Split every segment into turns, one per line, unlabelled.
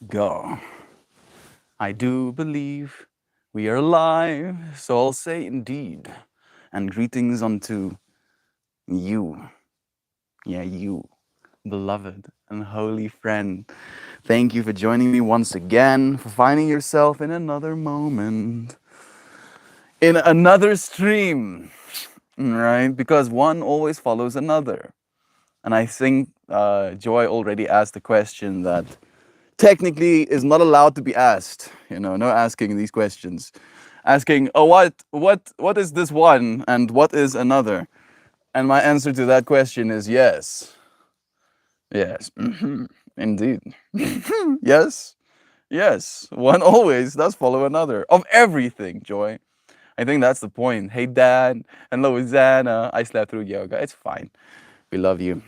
Go. I do believe we are alive, so I'll say indeed. And greetings unto you. Yeah, you, beloved and holy friend. Thank you for joining me once again, for finding yourself in another moment, in another stream, right? Because one always follows another. And I think Joy already asked a question that technically is not allowed to be asked. No asking these questions. Asking, oh, what is this one and what is another? And my answer to that question is yes. Yes. Indeed. Yes. Yes. One always does follow another. Of everything, Joy. I think that's the point. Hey, Dad. And Louisiana. I slept through yoga. It's fine. We love you.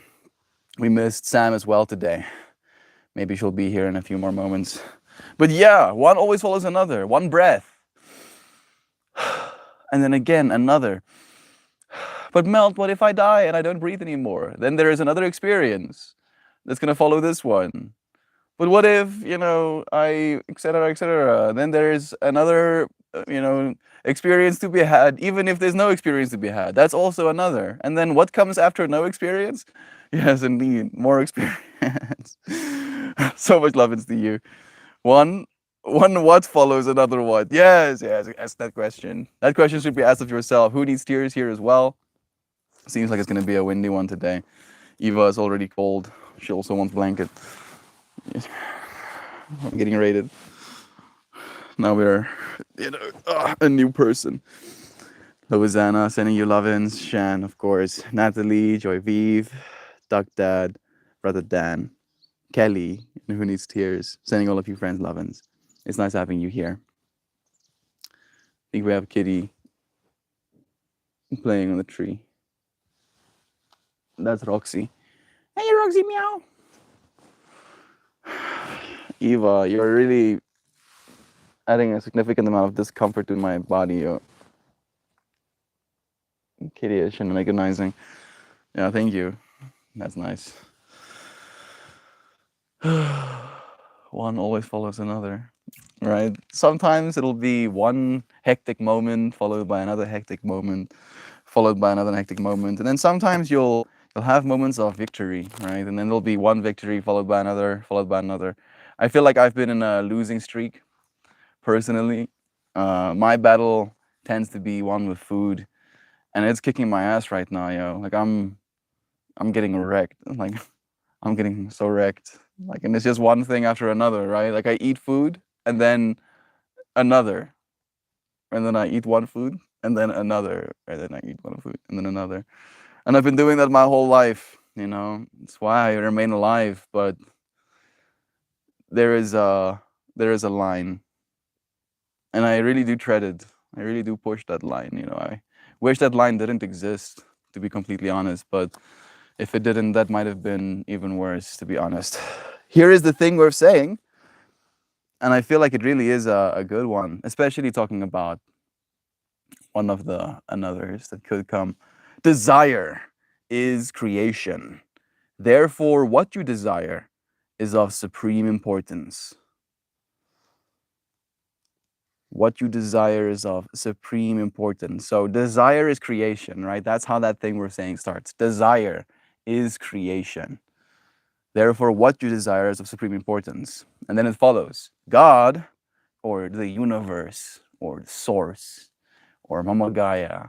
We missed Sam as well today. Maybe she'll be here in a few more moments. But yeah, one always follows another. One breath. And then again, another. But Melt, what if I die and I don't breathe anymore? Then there is another experience that's going to follow this one. But what if, etc., etc. Then there is another, experience to be had, even if there's no experience to be had. That's also another. And then what comes after no experience? Yes, indeed, more experience. So much love into you. One, one what follows another what? Yes, yes. Ask that question. That question should be asked of yourself. Who needs tears here as well? Seems like it's gonna be a windy one today. Eva is already cold. She also wants blanket. I'm getting rated. Now we're, a new person. Louisiana, sending you love-ins. Shan, of course. Natalie, Joy Vive, Duck Dad, Brother Dan, Kelly, and Who Needs Tears. Sending all of you friends love-ins. It's nice having you here. I think we have Kitty playing on the tree. That's Roxy. Hey, Roxy, meow. Eva, you're really adding a significant amount of discomfort to my body. Kitty-ish and agonizing. Yeah, thank you. That's nice. One always follows another, right? Sometimes it'll be one hectic moment followed by another hectic moment, followed by another hectic moment, and then sometimes you'll have moments of victory, right? And then there'll be one victory followed by another, followed by another. I feel like I've been in a losing streak personally. My battle tends to be one with food, and it's kicking my ass right now, yo. Like I'm getting wrecked. Like I'm getting so wrecked. Like, and it's just one thing after another, right? Like I eat food and then another, and then I eat one food and then another, and then I eat one food and then another. And I've been doing that my whole life. It's why I remain alive. But there is a line, and I really do tread it. I really do push that line. I wish that line didn't exist, to be completely honest. But if it didn't, that might have been even worse, to be honest. Here is the thing we're saying, and I feel like it really is a good one, especially talking about one of the anothers that could come. Desire is creation. Therefore, what you desire is of supreme importance. What you desire is of supreme importance. So, desire is creation, right? That's how that thing we're saying starts. Desire is creation. Therefore, what you desire is of supreme importance. And then it follows God, or the universe, or the source, or Mama Gaia,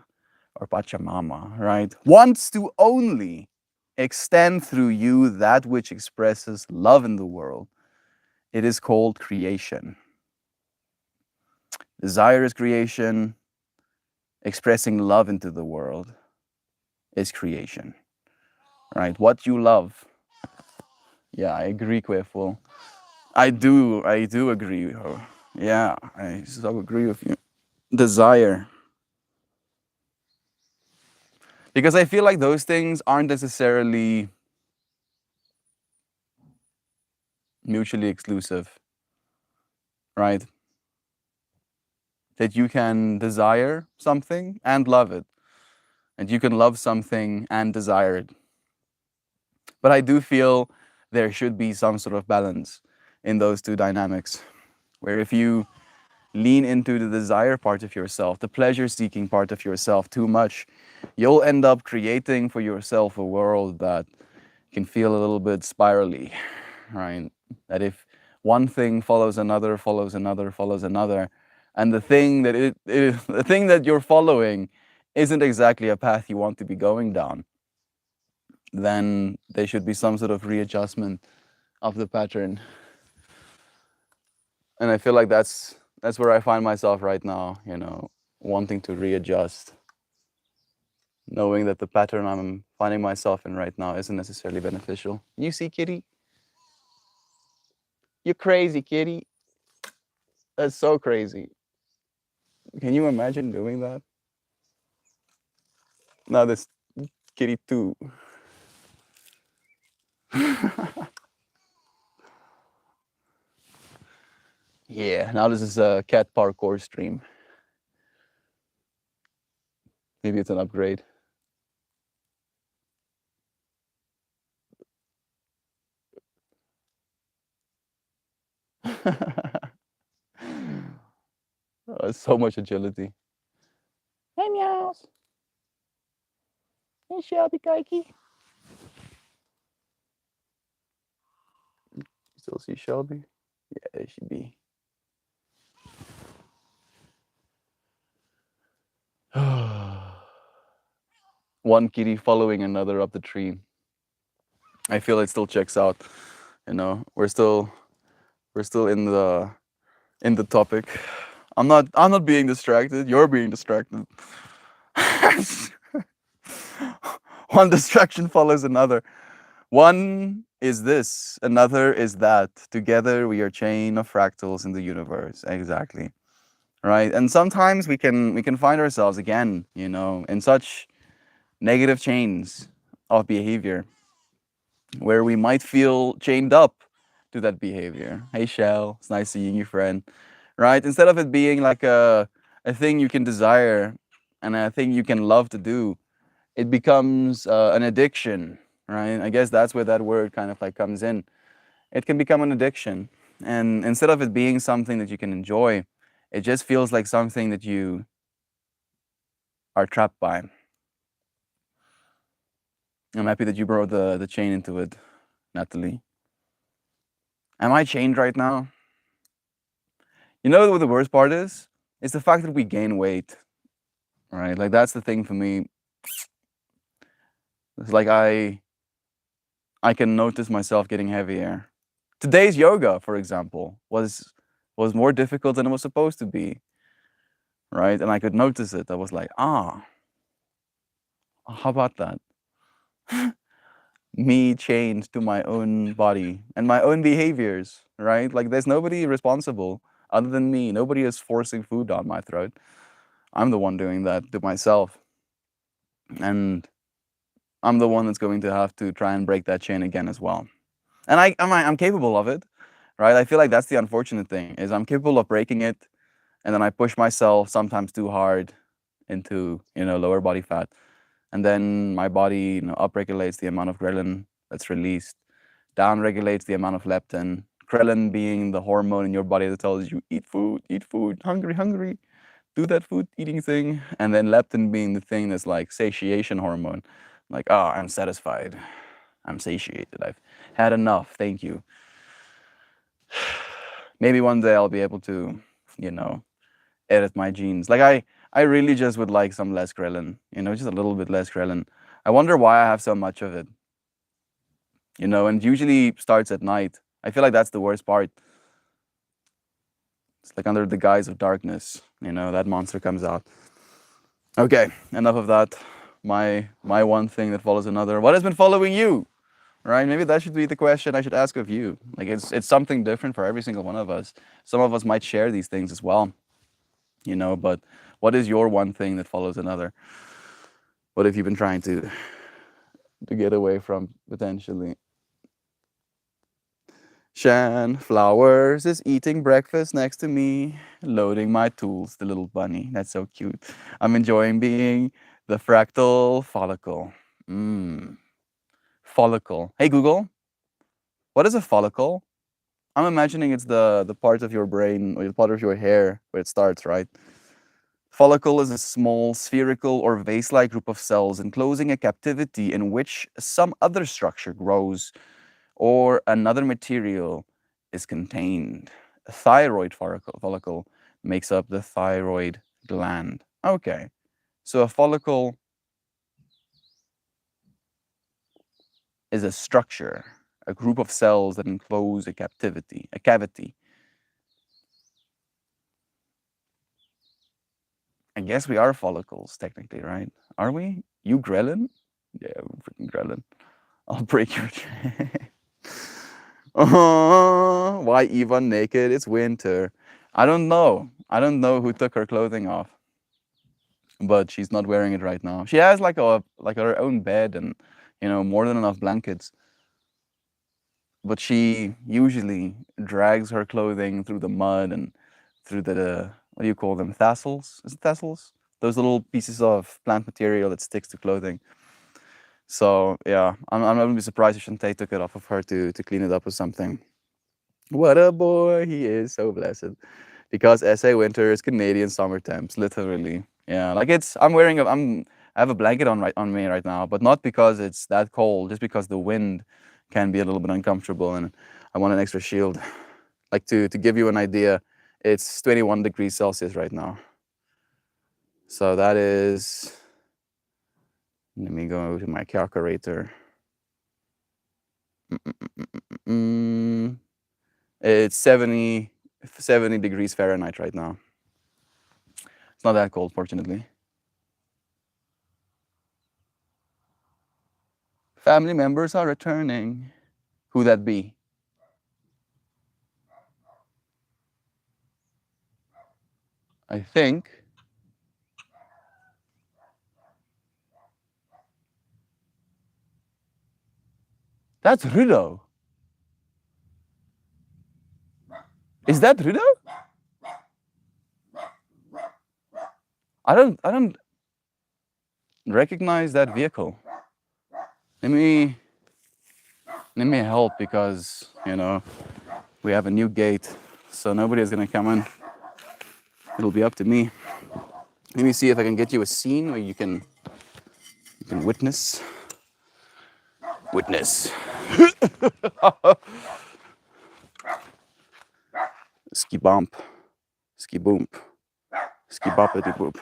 or Pachamama, right, wants to only extend through you that which expresses love in the world. It is called creation. Desire is creation. Expressing love into the world is creation, right? What you love. Yeah, I agree, Kweful. I do agree. Yeah, I so agree with you. Desire. Because I feel like those things aren't necessarily mutually exclusive, right? That you can desire something and love it, and you can love something and desire it. But I do feel there should be some sort of balance. in those two dynamics, where if you lean into the desire part of yourself, the pleasure seeking part of yourself too much, you'll end up creating for yourself a world that can feel a little bit spirally, right? That if one thing follows another, follows another, follows another, and the thing that the thing that you're following isn't exactly a path you want to be going down, then there should be some sort of readjustment of the pattern. And I feel like that's where I find myself right now, wanting to readjust, knowing that the pattern I'm finding myself in right now isn't necessarily beneficial. You see, kitty? You're crazy, kitty. That's so crazy. Can you imagine doing that? Now this kitty too. Yeah, now this is a cat parkour stream. Maybe it's an upgrade. So much agility. Hey, meows. Hey, Shelby Kikey. You still see Shelby? Yeah, there she be. One kitty following another up the tree. I feel it still checks out. We're still in the topic. I'm not being distracted. You're being distracted. One distraction follows another. One is this, another is that. Together we are chain of fractals in the universe. Exactly. Right? And sometimes we can find ourselves again, in such negative chains of behavior where we might feel chained up to that behavior. Hey Shell, it's nice seeing you, friend. Right? Instead of it being like a thing you can desire and a thing you can love to do, it becomes an addiction, right? I guess that's where that word kind of like comes in. It can become an addiction. And instead of it being something that you can enjoy, it just feels like something that you are trapped by. I'm happy that you brought the chain into it, Natalie. Am I chained right now? You know what the worst part is? It's the fact that we gain weight, right? Like that's the thing for me. It's like I can notice myself getting heavier. Today's yoga, for example, was more difficult than it was supposed to be, right? And I could notice it. I was like, how about that? Me chained to my own body and my own behaviors, right? Like there's nobody responsible other than me. Nobody is forcing food down my throat. I'm the one doing that to myself. And I'm the one that's going to have to try and break that chain again as well. And I'm capable of it, right? I feel like that's the unfortunate thing is I'm capable of breaking it, and then I push myself sometimes too hard into lower body fat, and then my body upregulates the amount of ghrelin that's released, downregulates the amount of leptin. Ghrelin being the hormone in your body that tells you eat food, hungry, hungry, do that food eating thing, and then leptin being the thing that's like satiation hormone, like I'm satisfied, I'm satiated, I've had enough, thank you. Maybe one day I'll be able to, edit my genes. Like I really just would like some less ghrelin, just a little bit less ghrelin. I wonder why I have so much of it, and usually starts at night. I feel like that's the worst part. It's like under the guise of darkness, that monster comes out. Okay, enough of that. My one thing that follows another. What has been following you? Right? Maybe that should be the question I should ask of you. Like it's something different for every single one of us. Some of us might share these things as well, but what is your one thing that follows another? What have you been trying to get away from potentially? Shan Flowers is eating breakfast next to me, loading my tools, the little bunny. That's so cute. I'm enjoying being the fractal follicle. Follicle. Hey Google, what is a follicle? I'm imagining it's the part of your brain or the part of your hair where it starts, right? Follicle is a small spherical or vase-like group of cells enclosing a cavity in which some other structure grows or another material is contained. A thyroid follicle makes up the thyroid gland. Okay, so a follicle is a structure, a group of cells that enclose a cavity. I guess we are follicles technically, right? Are we? You ghrelin? Yeah, we're freaking ghrelin. I'll break your chain. Why Eva naked? It's winter. I don't know. I don't know who took her clothing off, but she's not wearing it right now. She has like her own bed and more than enough blankets. But she usually drags her clothing through the mud and through the what do you call them? Tassels? Is it tassels? Those little pieces of plant material that sticks to clothing. So yeah, I'm not gonna be surprised if Shantae took it off of her to clean it up with something. What a boy he is, so blessed. Because SA winter is Canadian summer temps, literally. Yeah, like I have a blanket on me right now, but not because it's that cold, just because the wind can be a little bit uncomfortable and I want an extra shield. Like to give you an idea, it's 21 degrees Celsius right now. So that is, let me go to my calculator. It's 70 degrees Fahrenheit right now. It's not that cold, fortunately. Family members are returning. Who that be? I think that's Rudo. Is that Rudo? I don't recognize that vehicle. Let me help because we have a new gate, so nobody is gonna come in. It'll be up to me. Let me see if I can get you a scene where you can witness. Ski bump, ski boom, ski boppity boop.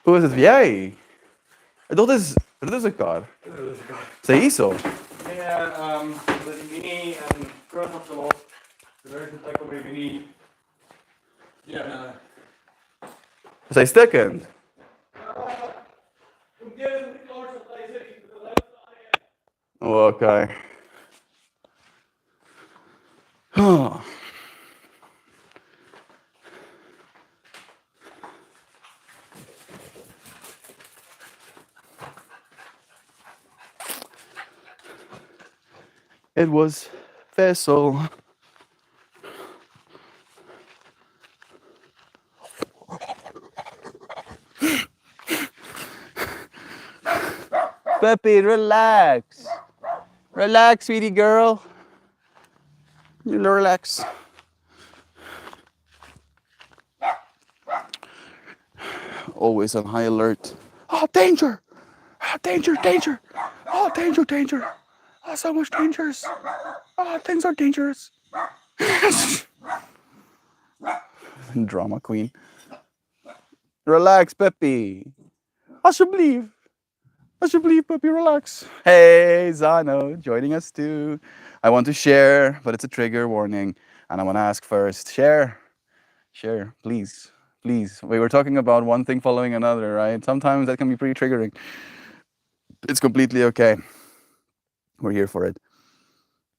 Hoe is het? Jij? Dat is een car. Zeg isso.
Ja, dat is mini en kort op de loop. De werkt het ook weer mini. Ja,
Zij stikken. Oh, oké. Oh. It was vessel. Peppy, relax. Relax, sweetie girl. You relax. Always on high alert. Oh, danger! Oh, danger, danger! Oh, danger, danger! Oh, so much dangers! Oh, things are dangerous. Drama queen. Relax, Peppy. Alsjeblieft. Alsjeblieft, Peppy, relax. Hey, Zano, joining us too. I want to share, but it's a trigger warning. And I want to ask first, share, please, please. We were talking about one thing following another, right? Sometimes that can be pretty triggering. It's completely okay. We're here for it.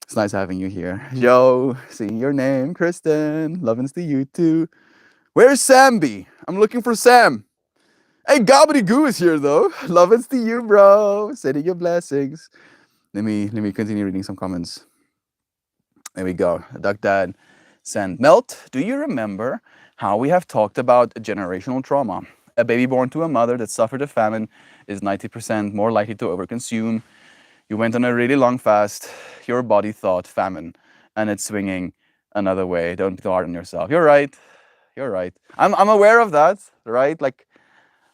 It's nice having you here. Yo, seeing your name, Kristen. Lovins to you too. Where's Samby? I'm looking for Sam. Hey, Gobbity Goo is here though. Lovins to you, bro. Sending you blessings. Let me continue reading some comments. There we go. Duck Dad sent Melt. Do you remember how we have talked about generational trauma? A baby born to a mother that suffered a famine is 90% more likely to overconsume. You went on a really long fast. Your body thought famine, and it's swinging another way. Don't be too hard on yourself. You're right. You're right. I'm aware of that, right? Like,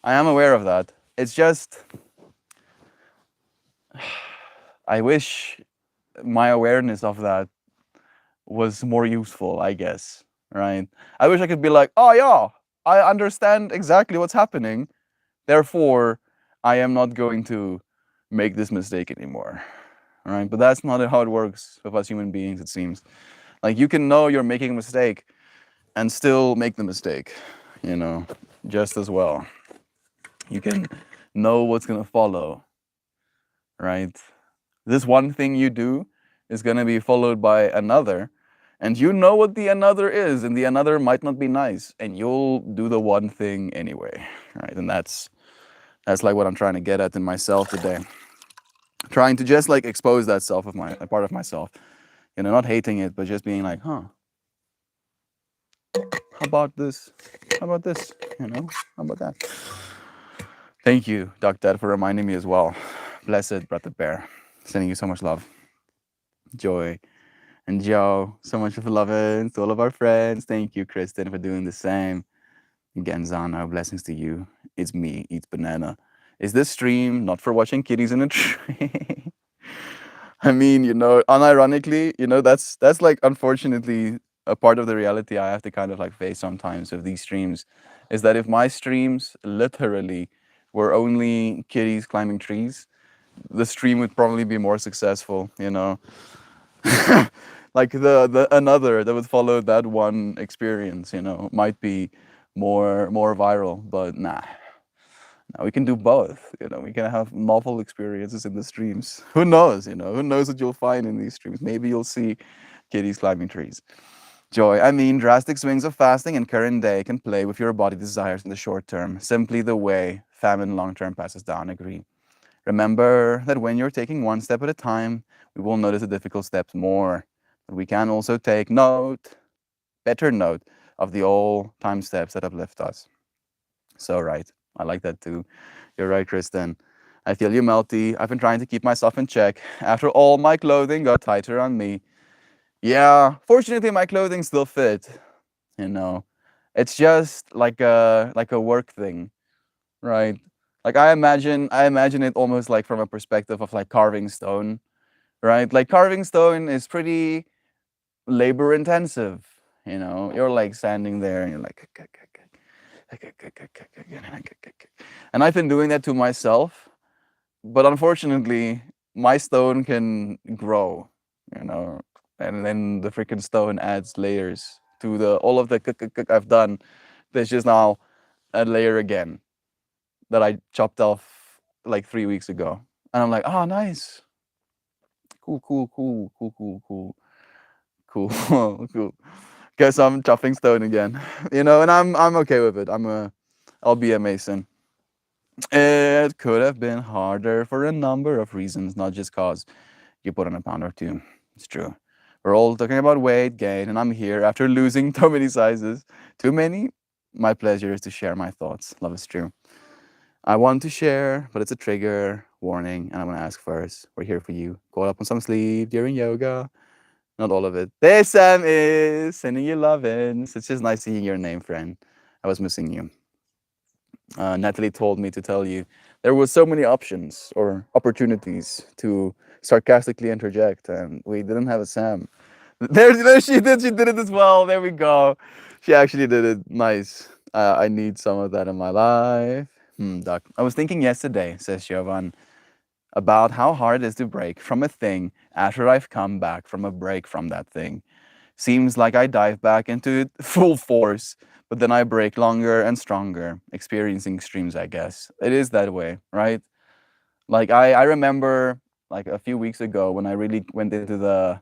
I am aware of that. It's just, I wish my awareness of that was more useful, I guess, right? I wish I could be like, oh yeah, I understand exactly what's happening. Therefore, I am not going to make this mistake anymore, right? But that's not how it works with us human beings, it seems. Like you can know you're making a mistake and still make the mistake, you know, just as well. You can know what's going to follow, right? This one thing you do is going to be followed by another, and you know what the another is, and the another might not be nice, and you'll do the one thing anyway, right? And that's like what I'm trying to get at in myself today. Trying to just like expose that self of my a part of myself, you know, not hating it, but just being like, huh, how about this? How about this? You know, how about that? Thank you, Doc Dad, for reminding me as well. Blessed Brother Bear. Sending you so much love, joy, and Joe. So much of love to all of our friends. Thank you, Kristen, for doing the same. Again, Zano, blessings to you. It's me, Eats Banana. Is this stream not for watching kitties in a tree? I mean, you know, unironically, you know, that's like unfortunately a part of the reality I have to kind of like face sometimes with these streams, is that if my streams literally were only kitties climbing trees, the stream would probably be more successful, you know. Like the another that would follow that one experience, you know, might be more viral, but nah. Now we can do both. You know, we can have multiple experiences in the streams. Who knows? You know, who knows what you'll find in these streams? Maybe you'll see kitties climbing trees. Joy. I mean, drastic swings of fasting and current day can play with your body desires in the short term, simply the way famine long term passes down. Agree. Remember that when you're taking one step at a time, we will notice the difficult steps more. But we can also take note, better note, of the all time steps that uplift us. So right. I like that too. You're right, Kristen. I feel you, Melty. I've been trying to keep myself in check. After all, my clothing got tighter on me. Yeah, fortunately, my clothing still fit. You know, it's just like a work thing, right? Like I imagine it almost like from a perspective of like carving stone, right? Like carving stone is pretty labor intensive. You know, you're like standing there and you're like, and I've been doing that to myself, but unfortunately, my stone can grow, you know, and then the freaking stone adds layers to the all of the I've done. There's just now a layer again that I chopped off like 3 weeks ago, and I'm like, oh, nice, cool, cool, cool, cool, cool, cool, cool, cool. Guess I'm chopping stone again, you know, and I'm okay with it. I'll be a mason. It could have been harder for a number of reasons, not just cause you put on a pound or two. It's true. We're all talking about weight gain, and I'm here after losing so many sizes. Too many? My pleasure is to share my thoughts. Love is true. I want to share, but it's a trigger warning, and I want to ask first. We're here for you. Caught up on some sleep during yoga. Not all of it. There Sam is sending you love-ins. It's just nice seeing your name, friend. I was missing you. Natalie told me to tell you there were so many options or opportunities to sarcastically interject, and we didn't have a Sam. There she did. She did it as well. There we go. She actually did it. Nice. I need some of that in my life. Doc. I was thinking yesterday, says Jovan, about how hard it is to break from a thing after I've come back from a break from that thing. Seems like I dive back into it full force, but then I break longer and stronger, experiencing extremes, I guess. It is that way, right? Like I remember like a few weeks ago when I really went into the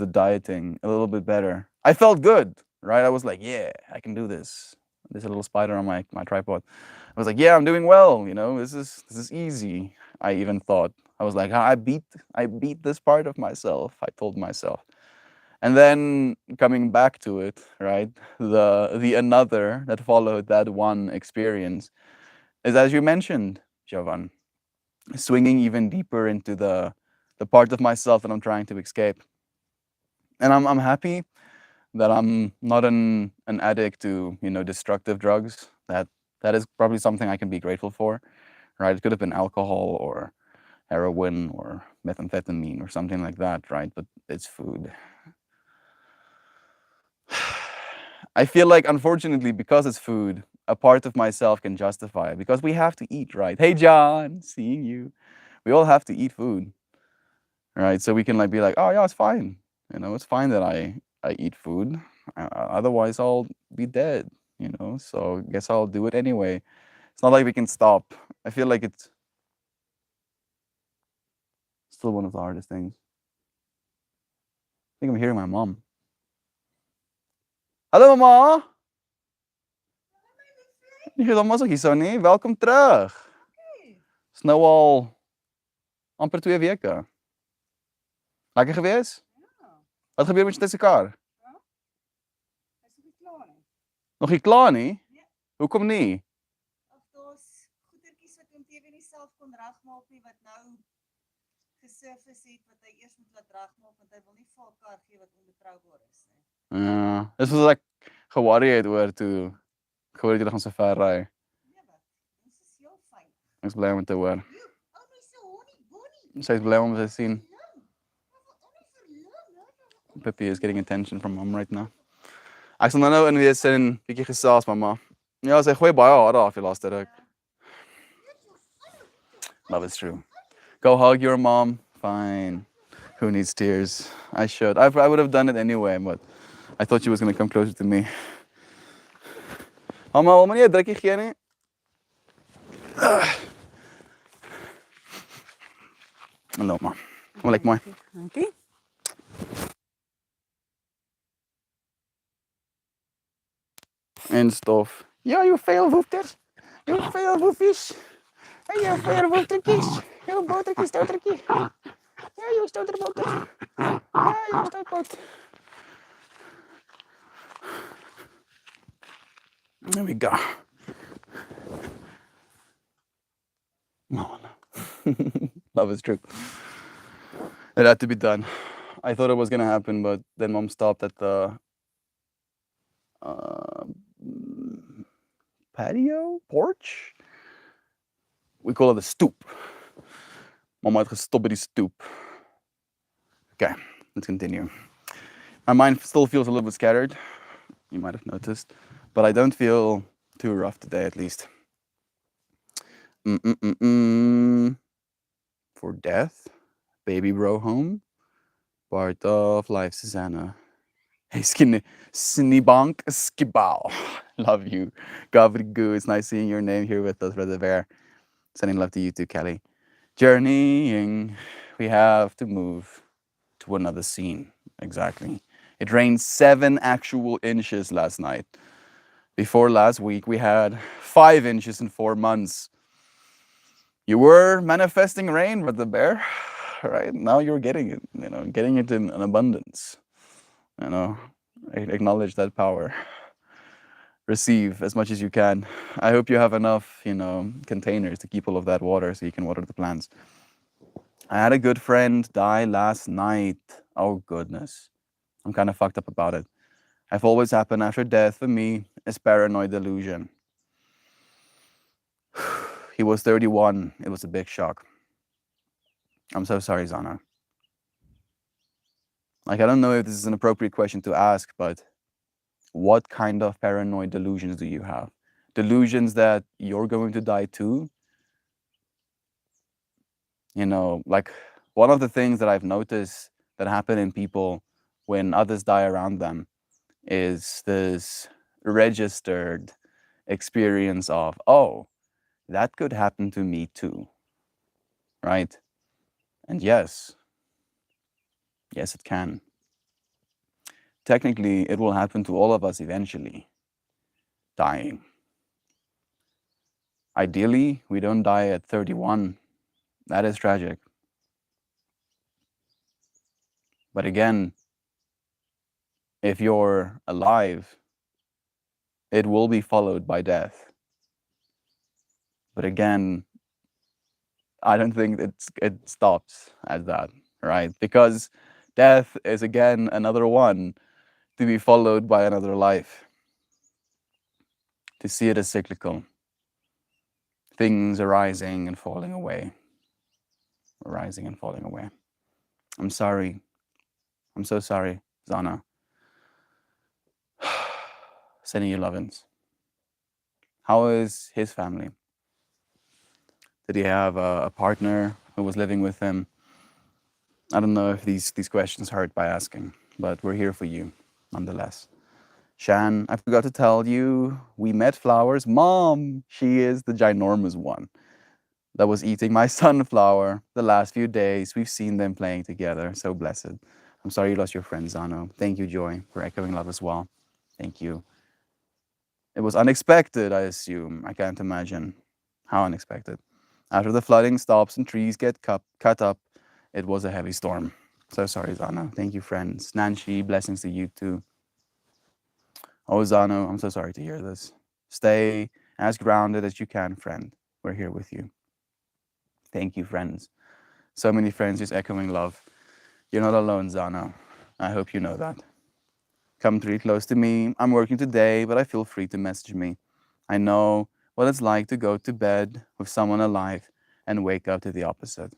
dieting a little bit better. I felt good, right? I was like, yeah, I can do this. There's a little spider on my tripod. I was like, yeah, I'm doing well, you know, this is easy. I even thought I was like, "Ah, I beat this part of myself," I told myself. And then coming back to it, right? The another that followed that one experience is, as you mentioned, Jovan, swinging even deeper into the part of myself that I'm trying to escape. And I'm happy that I'm not an addict to, you know, destructive drugs. That is probably something I can be grateful for, right? It could have been alcohol or heroin or methamphetamine or something like that, right? But it's food. I feel like, unfortunately, because it's food, a part of myself can justify it because we have to eat, right? Hey, John, seeing you. We all have to eat food, right? So we can like be like, oh yeah, it's fine. You know, it's fine that I eat food. Otherwise, I'll be dead. You know, so guess I'll do it anyway. It's not like we can stop. I feel like it's still one of the hardest things. I think I'm hearing my mom. Hallo mama. Nie gedaan mos ook hier so nie. Welkom terug. Is nou al amper 2 weke. Lekker gewees? Wat gebeur met jou tussen kar? Nog nie klaar nie? Hoekom nie?
Of daar's goedertjies wat hom teenoor homself kon regmaak nie wat nou gesurface het wat hy eers moet laat regmaak want hy wil nie vir 'n kar gee wat onbetroubaar is nie.
Ja, dis was ek ge-worry het oor toe gehoor het julle gaan so ver ry.
Nee wat? Ons is heel fyn.
Ek's bly om te hoor.
Jo, ou my se honey bonnie.
Sy's bly om te sien.
Verlam.
Pippi is getting attention from mom right now. Ek sal nou in weer sin bietjie gesels mamma. Ja, sy gooi baie hare af die laaste ruk. Love is true. Go hug your mom. Fine. Who needs tears? I should. I would have done it anyway, but I thought she was going to come closer to me. Mama, wil my nie 'n drukkie gee nie? Hallo, ma. Kom lyk mooi.
Dankie.
En stof. Ja, jou veel woefters. Jou veel woefies. En jou veel woeftertjies. Jou botertjies, stoutertjie. Ja, jou stouterboter. Ja, jou stoutbot. There we go. Oh, no. Love is true. It had to be done. I thought it was gonna happen, but then mom stopped at the patio porch. We call it a stoep. Mama het gestop by die stoep. Okay, let's continue. My mind still feels a little bit scattered. You might have noticed, but I don't feel too rough today, at least. For death, baby bro home, part of life, Susanna. Hey, Sneebank Skibao. Love you. Gabrigu, it's nice seeing your name here with us, Brother Bear. Sending love to you too, Kelly. Journeying, we have to move to another scene. Exactly. It rained 7 actual inches last night. Before last week, we had 5 inches in 4 months. You were manifesting rain, Brother Bear, right? Now you're getting it, you know, getting it in an abundance. You know, acknowledge that power. Receive as much as you can. I hope you have enough, you know, containers to keep all of that water so you can water the plants. I had a good friend die last night. Oh, goodness. I'm kind of fucked up about it. I've always happened after death for me is paranoid delusion. He was 31. It was a big shock. I'm so sorry, Zana. Like, I don't know if this is an appropriate question to ask, but what kind of paranoid delusions do you have? Delusions that you're going to die too? You know, like one of the things that I've noticed that happen in people when others die around them is this registered experience of, oh, that could happen to me too, right? And yes, it can. Technically, it will happen to all of us eventually, dying. Ideally, we don't die at 31. That is tragic. But again, if you're alive, it will be followed by death. But again, I don't think it stops at that, right? Because death is again another one to be followed by another life. To see it as cyclical. Things arising and falling away. Arising and falling away. I'm sorry. I'm so sorry, Zana. Sending you lovin's. How is his family? Did he have a partner who was living with him? I don't know if these questions hurt by asking, but we're here for you nonetheless. Shan, I forgot to tell you, we met Flowers' mom. She is the ginormous one that was eating my sunflower the last few days. We've seen them playing together. So blessed. I'm sorry you lost your friend, Zano. Thank you, Joy, for echoing love as well. Thank you. It was unexpected, I assume. I can't imagine how unexpected. After the flooding stops and trees get cut up, it was a heavy storm. So sorry, Zano. Thank you, friends. Nanshi, blessings to you too. Oh, Zano, I'm so sorry to hear this. Stay as grounded as you can, friend. We're here with you. Thank you, friends. So many friends just echoing love. You're not alone, Zano. I hope you know that. Come pretty close to me. I'm working today, but I feel free to message me. I know what it's like to go to bed with someone alive and wake up to the opposite.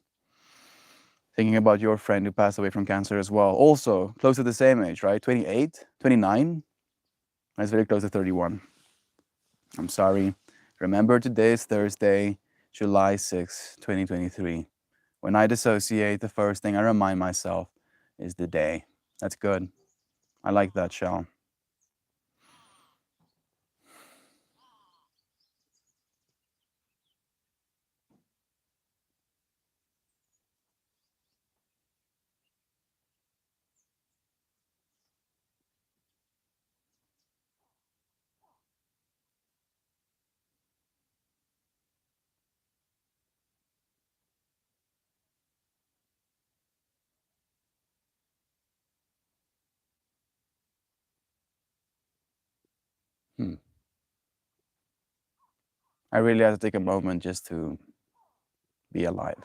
Thinking about your friend who passed away from cancer as well. Also, close to the same age, right? 28, 29? That's very close to 31. I'm sorry. Remember, today is Thursday, July 6, 2023. When I dissociate, the first thing I remind myself is the day. That's good. I like that, Shell. I really had to take a moment just to be alive.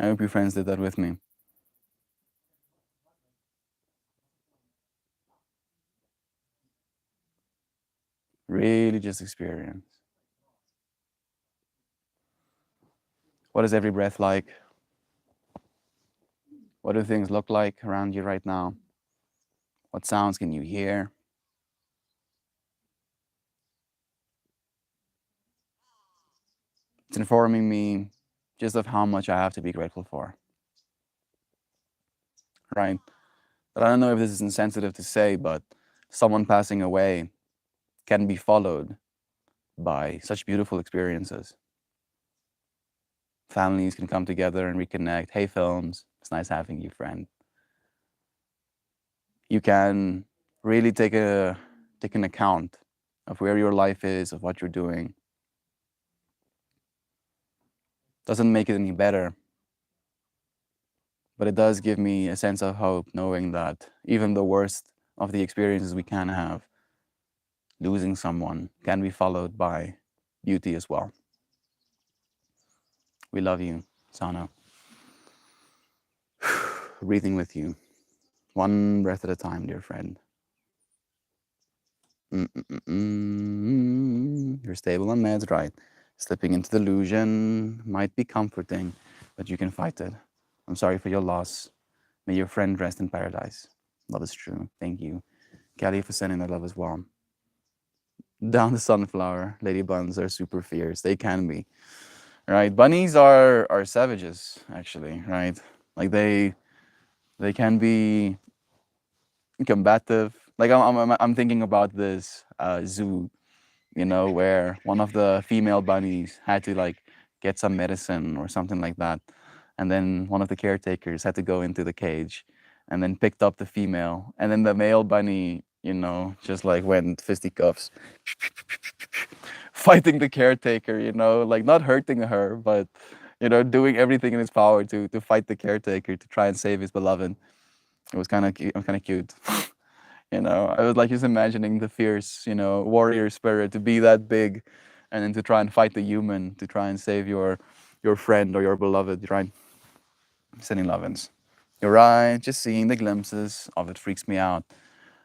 I hope your friends did that with me. Really just experience. What is every breath like? What do things look like around you right now? What sounds can you hear? It's informing me just of how much I have to be grateful for. Right? But I don't know if this is insensitive to say, but someone passing away can be followed by such beautiful experiences. Families can come together and reconnect. Hey, films, it's nice having you, friend. You can really take an account of where your life is, of what you're doing. Doesn't make it any better, but it does give me a sense of hope, knowing that even the worst of the experiences we can have, losing someone, can be followed by beauty as well. We love you, Sana. Breathing with you, one breath at a time, dear friend. You're stable on meds, right? Slipping into delusion might be comforting, but you can fight it. I'm sorry for your loss. May your friend rest in paradise. Love is true. Thank you. Kelly, for sending that love as well. Down the sunflower, lady buns are super fierce. They can be, right? Bunnies are savages, actually, right? Like they can be combative. Like I'm thinking about this zoo, you know, where one of the female bunnies had to like get some medicine or something like that, and then one of the caretakers had to go into the cage, and then picked up the female, and then the male bunny, you know, just like went fisticuffs, fighting the caretaker, you know, like not hurting her, but doing everything in his power to fight the caretaker to try and save his beloved. It was kind of cute. I was like just imagining the fierce, warrior spirit to be that big, and then to try and fight the human to try and save your friend or your beloved, right? Sending lovins. You're right. Just seeing the glimpses of it freaks me out.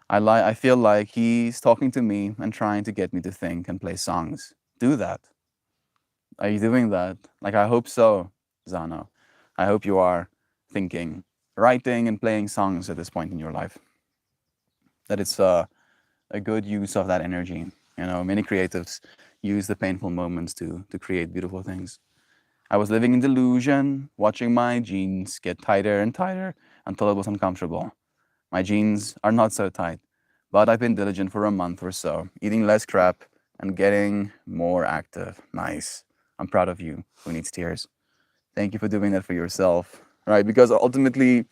I feel like he's talking to me and trying to get me to think and play songs. Do that. Are you doing that? Like, I hope so, Zano. I hope you are thinking, writing, and playing songs at this point in your life. That it's a good use of that energy. Many creatives use the painful moments to create beautiful things. I was living in delusion, watching my jeans get tighter and tighter until it was uncomfortable. My jeans are not so tight, but I've been diligent for a month or so, eating less crap and getting more active. Nice. I'm proud of you. Who needs tears? Thank you for doing that for yourself, right? Because ultimately,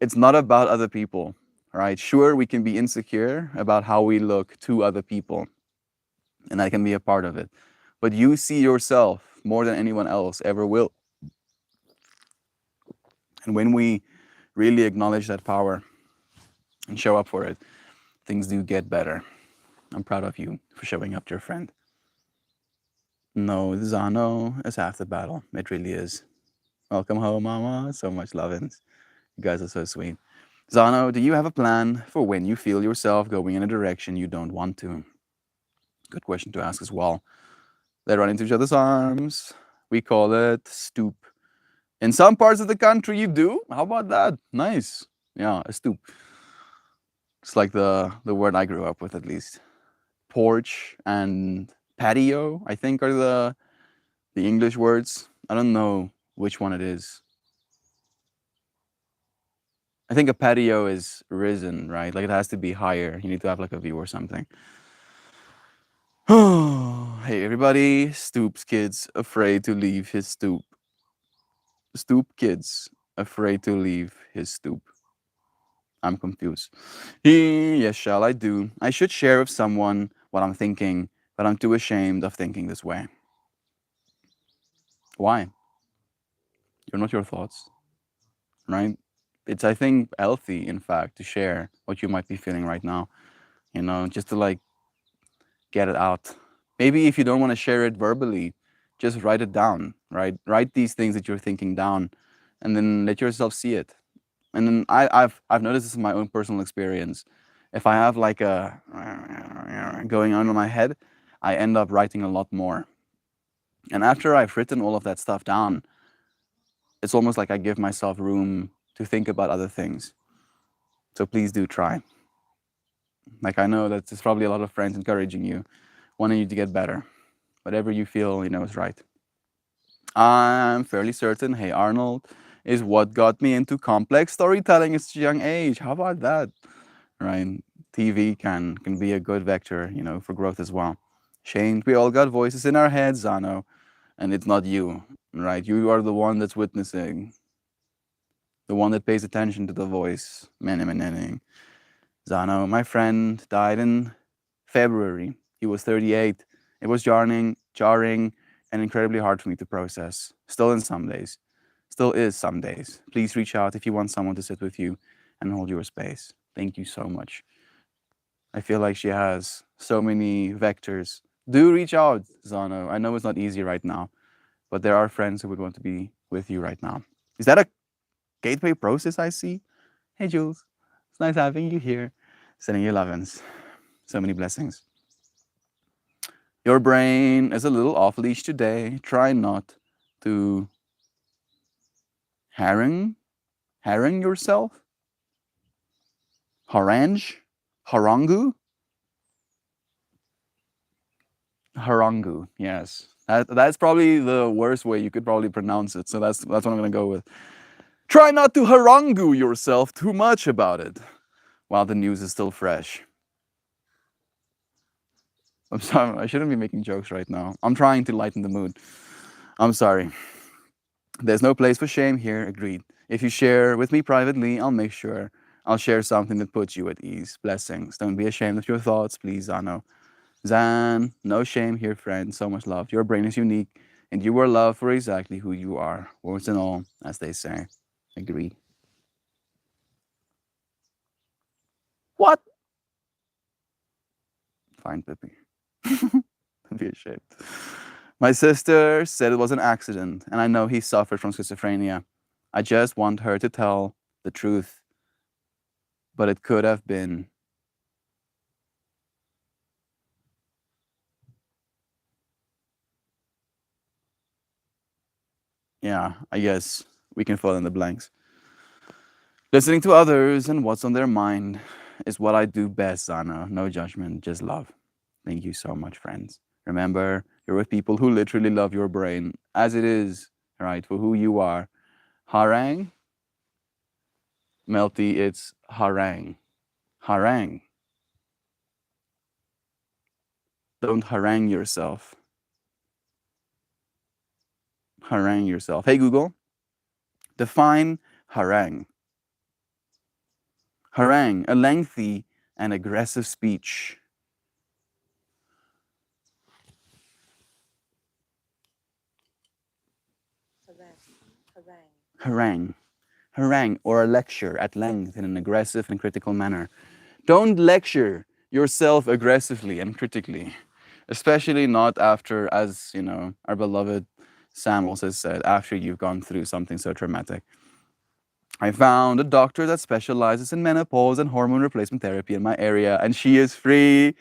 it's not about other people, right? Sure, we can be insecure about how we look to other people, and that can be a part of it. But you see yourself more than anyone else ever will. And when we really acknowledge that power and show up for it, things do get better. I'm proud of you for showing up to your friend. No, Zano is half the battle. It really is. Welcome home, Mama. So much lovins. You guys are so sweet. Zano, do you have a plan for when you feel yourself going in a direction you don't want to? Good question to ask as well. They run into each other's arms. We call it stoop. In some parts of the country, you do. How about that? Nice. Yeah, a stoop. It's like the word I grew up with, at least. Porch and patio, I think, are the English words. I don't know which one it is. I think a patio is risen, right? Like it has to be higher. You need to have like a view or something. Hey, everybody. Stoops kids afraid to leave his stoop. Stoop kids afraid to leave his stoop. I'm confused. Yes, shall I do? I should share with someone what I'm thinking, but I'm too ashamed of thinking this way. Why? You're not your thoughts, right? It's, I think, healthy, in fact, to share what you might be feeling right now, just to like get it out. Maybe if you don't want to share it verbally, just write it down, right? Write these things that you're thinking down and then let yourself see it. And then I've noticed this in my own personal experience. If I have like a going on in my head, I end up writing a lot more. And after I've written all of that stuff down, it's almost like I give myself room to think about other things. So please do try. Like, I know that there's probably a lot of friends encouraging you, wanting you to get better. Whatever you feel, is right. I'm fairly certain Hey Arnold is what got me into complex storytelling at such a young age. How about that? Right? TV can be a good vector, for growth as well. Shane, we all got voices in our heads, Zano, and it's not you, right? You are the one that's witnessing, the one that pays attention to the voice. Zano, my friend, died in February. He was 38. It was jarring, and incredibly hard for me to process. Still is some days. Please reach out if you want someone to sit with you and hold your space. Thank you so much. I feel like she has so many vectors. Do reach out, Zano. I know it's not easy right now, but there are friends who would want to be with you right now. Is that a gateway process I see? Hey, Jules. It's nice having you here. Sending you lovins. So many blessings. Your brain is a little off leash today. Try not to harangue yourself. Harangu, yes. That's probably the worst way you could probably pronounce it. So that's what I'm gonna go with. Try not to harangu yourself too much about it while the news is still fresh. I'm sorry, I shouldn't be making jokes right now. I'm trying to lighten the mood. I'm sorry. There's no place for shame here, agreed. If you share with me privately, I'll make sure I'll share something that puts you at ease. Blessings. Don't be ashamed of your thoughts, please, Zano. Zan, no shame here, friend. So much love. Your brain is unique And you are loved for exactly who you are. Words and all, as they say. Agreed. What? Fine, Pippi. Don't be ashamed. My sister said it was an accident, and I know he suffered from schizophrenia. I just want her to tell the truth. But it could have been. Yeah, I guess we can fill in the blanks. Listening to others and what's on their mind is what I do best, Zana. No judgment, just love. Thank you so much, friends. Remember, you're with people who literally love your brain as it is, right, for who you are. Harang, Melty, it's harang. Harang. Don't harangue yourself. Harangue yourself. Hey, Google, define harangue. Harangue, a lengthy and aggressive speech. Harangue. Harangue, or a lecture at length in an aggressive and critical manner. Don't lecture yourself aggressively and critically, especially not after, as you know, our beloved Sam also said, after you've gone through something so traumatic. I found a doctor that specializes in menopause and hormone replacement therapy in my area, and she is free.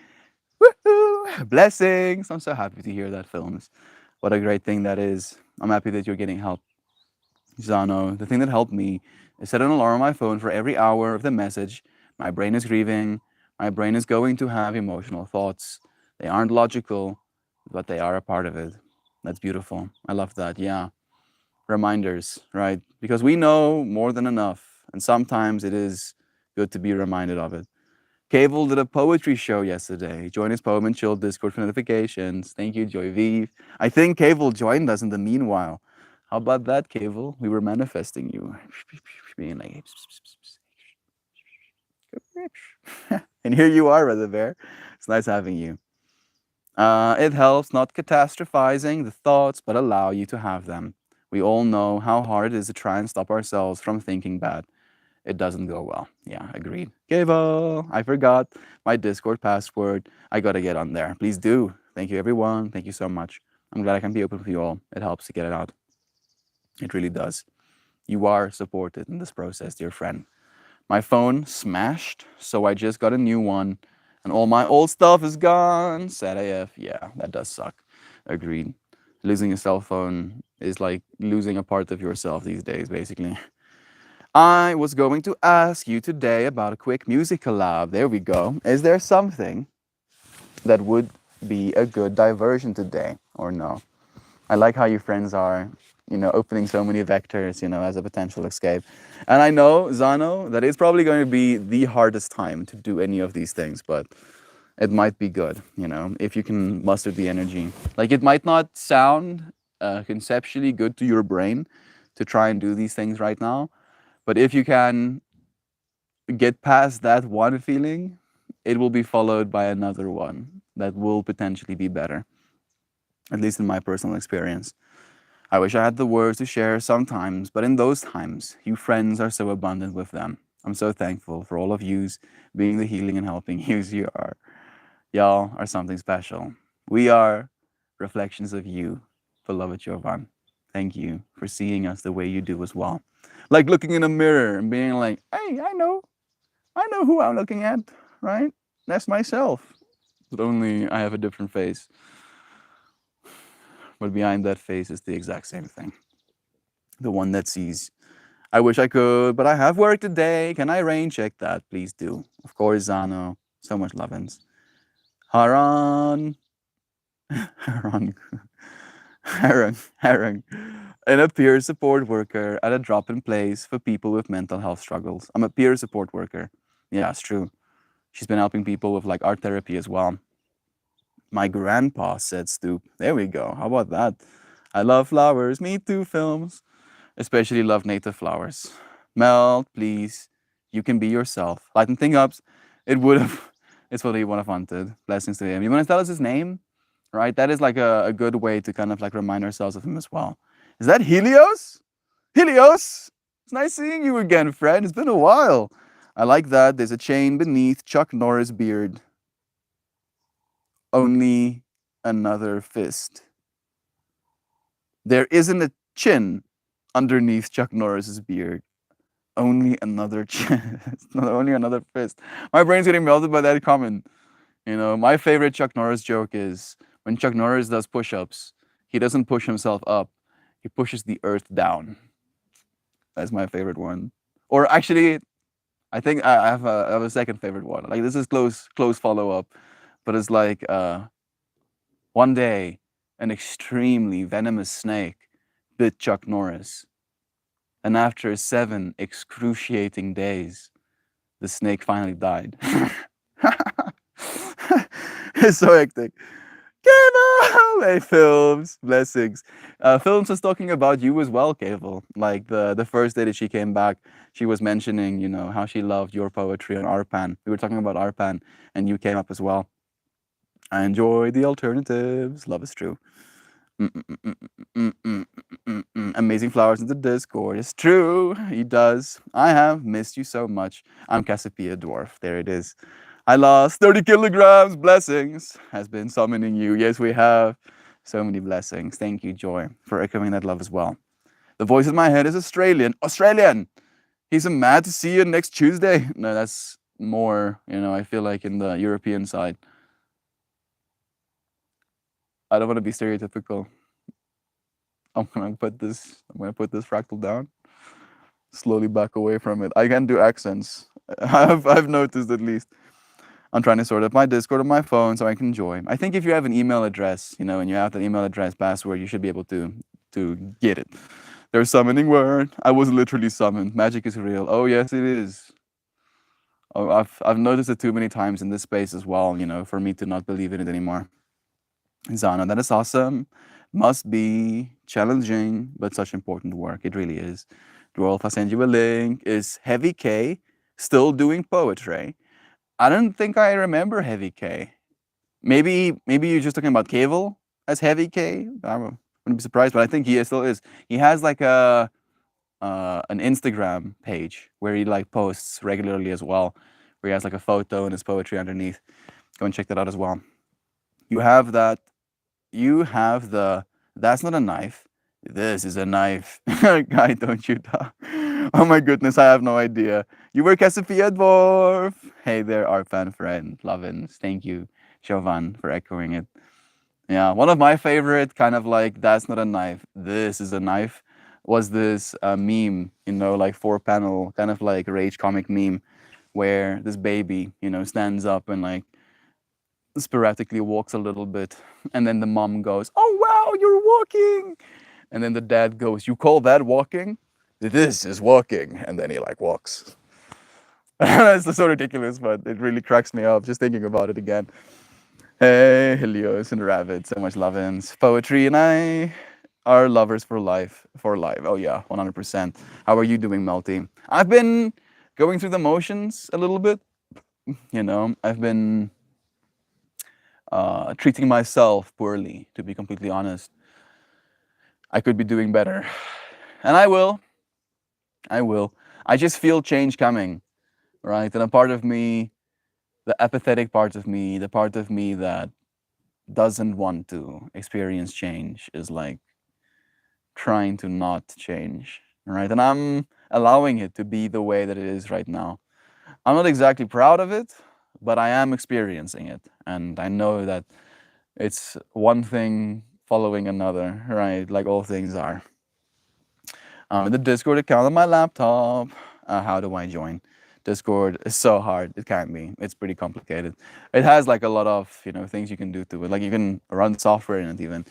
Woohoo! Blessings! I'm so happy to hear that, Films. What a great thing that is. I'm happy that you're getting help. Zano, the thing that helped me is set an alarm on my phone for every hour of the message. My brain is grieving. My brain is going to have emotional thoughts. They aren't logical, but they are a part of it. That's beautiful. I love that. Yeah. Reminders, right? Because we know more than enough. And sometimes it is good to be reminded of it. Cable did a poetry show yesterday. Join his Poem and Chill Discord for notifications. Thank you, Joy Vive. I think Cable joined us in the meanwhile. How about that, Cable? We were manifesting you. Being like, and here you are, Brother Bear. It's nice having you. It helps not catastrophizing the thoughts, but allow you to have them. We all know how hard it is to try and stop ourselves from thinking bad. It doesn't go well. Yeah, agreed. Cable, I forgot my Discord password. I gotta get on there. Please do. Thank you, everyone. Thank you so much. I'm glad I can be open with you all. It helps to get it out. It really does. You are supported in this process, dear friend. My phone smashed, so I just got a new one, and all my old stuff is gone. Sad AF. Yeah, that does suck. Agreed. Losing a cell phone is like losing a part of yourself these days, basically. I was going to ask you today about a quick music collab. There we go. Is there something that would be a good diversion today, or no? I like how you friends are, opening so many vectors, as a potential escape. And I know, Zano, that it's probably going to be the hardest time to do any of these things, but it might be good, if you can muster the energy. Like, it might not sound conceptually good to your brain to try and do these things right now, but if you can get past that one feeling, it will be followed by another one that will potentially be better, at least in my personal experience. I wish I had the words to share sometimes, but in those times, you friends are so abundant with them. I'm so thankful for all of yous being the healing and helping yous you are. Y'all are something special. We are reflections of you, beloved Jovan. Thank you for seeing us the way you do as well. Like looking in a mirror and being like, hey, I know who I'm looking at, right? That's myself. But only I have a different face. But behind that face is the exact same thing. The one that sees. I wish I could, but I have work today. Can I rain check that? Please do. Of course, Zano. So much lovin's. Haran. Haran. Haran. And a peer support worker at a drop-in place for people with mental health struggles. I'm a peer support worker. Yeah, it's true. She's been helping people with like art therapy as well. My grandpa said stoop. There we go. How about that? I love flowers. Me too, Films. Especially love native flowers. Mel, please. You can be yourself. Lighten things up. It would have. It's what he would have wanted. Blessings to him. You want to tell us his name? right? That is like a good way to kind of like remind ourselves of him as well. Is that Helios? Helios! It's nice seeing you again, friend. It's been a while. I like that. There's a chain beneath Chuck Norris' beard. Only another fist. There isn't a chin underneath Chuck Norris's beard. Only another chin. Only another fist. My brain's getting melted by that comment. You know, my favorite Chuck Norris joke is when Chuck Norris does push-ups, he doesn't push himself up. He pushes the earth down. That's my favorite one. Or actually, I think I have a second favorite one. Like this is close follow-up, but it's like one day an extremely venomous snake bit Chuck Norris. And after 7 excruciating days, the snake finally died. It's so hectic. Keval! Hey, Films, blessings. Films was talking about you as well, Keval. Like the first day that she came back, she was mentioning, you know, how she loved your poetry on Arpan. We were talking about Arpan, and you came up as well. I enjoy the alternatives. Love is true. Amazing flowers in the Discord. It's true. He does. I have missed you so much. I'm Cassiopeia Dwarf. There it is. I lost 30 kilograms. Blessings. Has been summoning you. Yes, we have. So many blessings. Thank you, Joy, for echoing that love as well. The voice in my head is Australian. Australian! He's mad to see you next Tuesday. No, that's more, you know, I feel like in the European side. I don't want to be stereotypical. I'm gonna put this fractal down. Slowly back away from it. I can do accents. I've noticed at least. I'm trying to sort out my Discord on my phone so I can join. I think if you have an email address, you know, and you have that email address password, you should be able to get it. There's summoning word. I was literally summoned. Magic is real. Oh yes, it is. Oh, I've noticed it too many times in this space as well, you know, for me to not believe in it anymore. Zana, that is awesome. Must be challenging, but such important work. It really is. Dwarf, I send you a link. Is Heavy K still doing poetry? I don't think I remember Heavy K. Maybe you're just talking about Keval as Heavy K. I wouldn't be surprised, but I think he still is. He has like an Instagram page where he like posts regularly as well, where he has like a photo and his poetry underneath. Go and check that out as well. You have that. You have the. That's not a knife. This is a knife. Guy, don't you die. Oh my goodness, I have no idea. You were Cassiopeia Dwarf. Hey there, our fan friend. Lovins. Thank you, Chauvin, for echoing it. Yeah, one of my favorite kind of like, that's not a knife, this is a knife, was this meme, you know, like 4-panel, kind of like rage comic meme, where this baby, you know, stands up and like sporadically walks a little bit. And then the mom goes, oh wow, you're walking. And then the dad goes, you call that walking? This is walking. And then he like walks. That's so ridiculous, but it really cracks me up just thinking about it again. Hey, Helios and Rabbit, so much love-ins. Poetry and I are lovers for life. For life. Oh yeah, 100%. How are you doing, Melty? I've been going through the motions a little bit. You know, I've been treating myself poorly, to be completely honest. I could be doing better. And I will. I will. I just feel change coming, right? And a part of me, the apathetic part of me, the part of me that doesn't want to experience change is like trying to not change, right? And I'm allowing it to be the way that it is right now. I'm not exactly proud of it, but I am experiencing it. And I know that it's one thing following another, right? Like all things are. The Discord account on my laptop. How do I join? Discord is so hard. It can be. It's pretty complicated. It has like a lot of, you know, things you can do to it. Like you can run software in it even.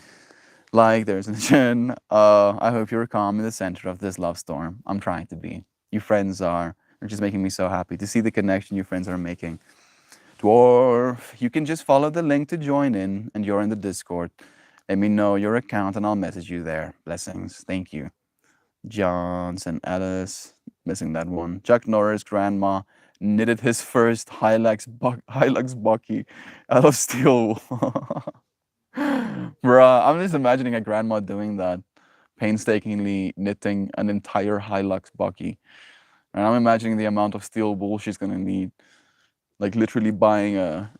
Like there's an Jen. I hope you're calm in the center of this love storm. I'm trying to be. You friends are. You're just making me so happy to see the connection you friends are making. Dwarf, you can just follow the link to join in, and you're in the Discord. Let me know your account, and I'll message you there. Blessings. Thank you. Johnson, Alice, missing that one. Chuck Norris, grandma, knitted his first Hilux Bucky out of steel. Bruh, I'm just imagining a grandma doing that, painstakingly knitting an entire Hilux bucky. And I'm imagining the amount of steel wool she's gonna need. Like literally buying a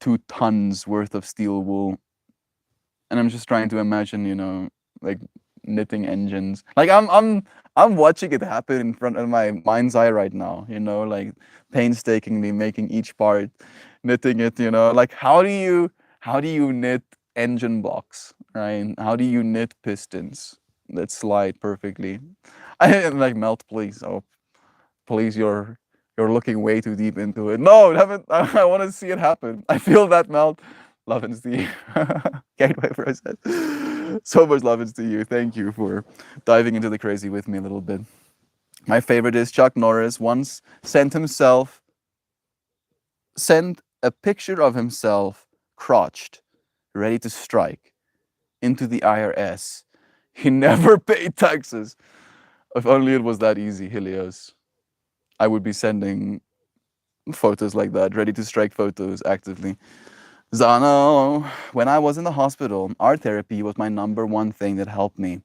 2 tons worth of steel wool. And I'm just trying to imagine, like knitting engines. Like I'm watching it happen in front of my mind's eye right now, like painstakingly making each part, knitting it, like how do you knit engine blocks, right? How do you knit pistons that slide perfectly? I like melt, please. Oh, please, you're looking way too deep into it. No, haven't. I want to see it happen. I feel that melt. Love and Steve. Gateway process. So much love and to you. Thank you for diving into the crazy with me a little bit. My favorite is Chuck Norris once sent a picture of himself crotched, ready to strike, into the IRS. He never paid taxes. If only it was that easy, Helios. I would be sending photos like that, ready to strike photos actively. Zano, when I was in the hospital, art therapy was my #1 thing that helped me.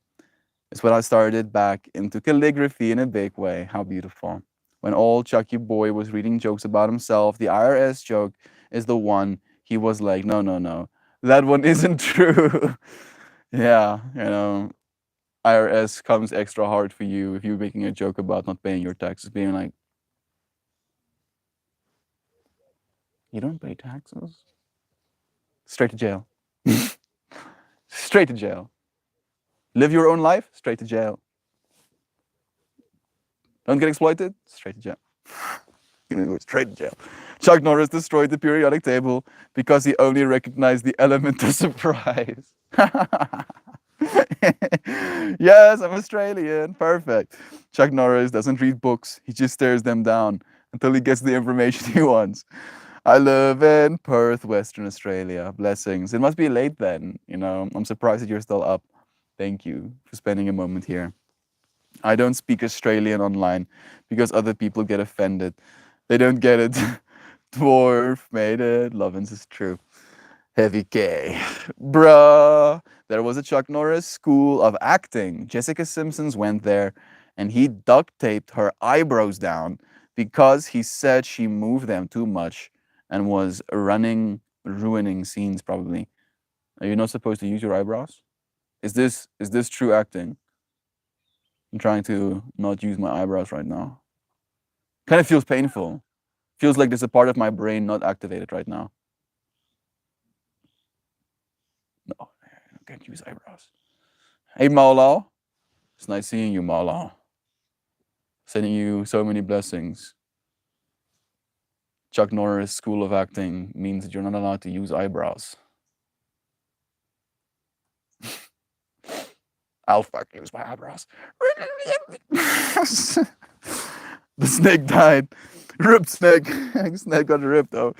It's when I started back into calligraphy in a big way. How beautiful. When old Chucky Boy was reading jokes about himself, the IRS joke is the one he was like, no, no, no, that one isn't true. Yeah, IRS comes extra hard for you if you're making a joke about not paying your taxes, being like, you don't pay taxes? Straight to jail. Straight to jail. Live your own life? Straight to jail. Don't get exploited? Straight to jail. Straight to jail. Chuck Norris destroyed the periodic table because he only recognized the element of surprise. Yes, I'm Australian. Perfect. Chuck Norris doesn't read books. He just stares them down until he gets the information he wants. I live in Perth, Western Australia. Blessings. It must be late then. I'm surprised that you're still up. Thank you for spending a moment here. I don't speak Australian online because other people get offended. They don't get it. Dwarf made it. Lovins is true. Heavy K. Bruh. There was a Chuck Norris school of acting. Jessica Simpsons went there and he duct taped her eyebrows down because he said she moved them too much and was ruining scenes probably. Are you not supposed to use your eyebrows? Is this true acting? I'm trying to not use my eyebrows right now. Kind of feels painful. Feels like there's a part of my brain not activated right now. No, I can't use eyebrows. Hey, Maulao. It's nice seeing you, Maulao. Sending you so many blessings. Chuck Norris School of Acting means that you're not allowed to use eyebrows. I'll fucking use my eyebrows. The snake died. Ripped snake. Snake got ripped though.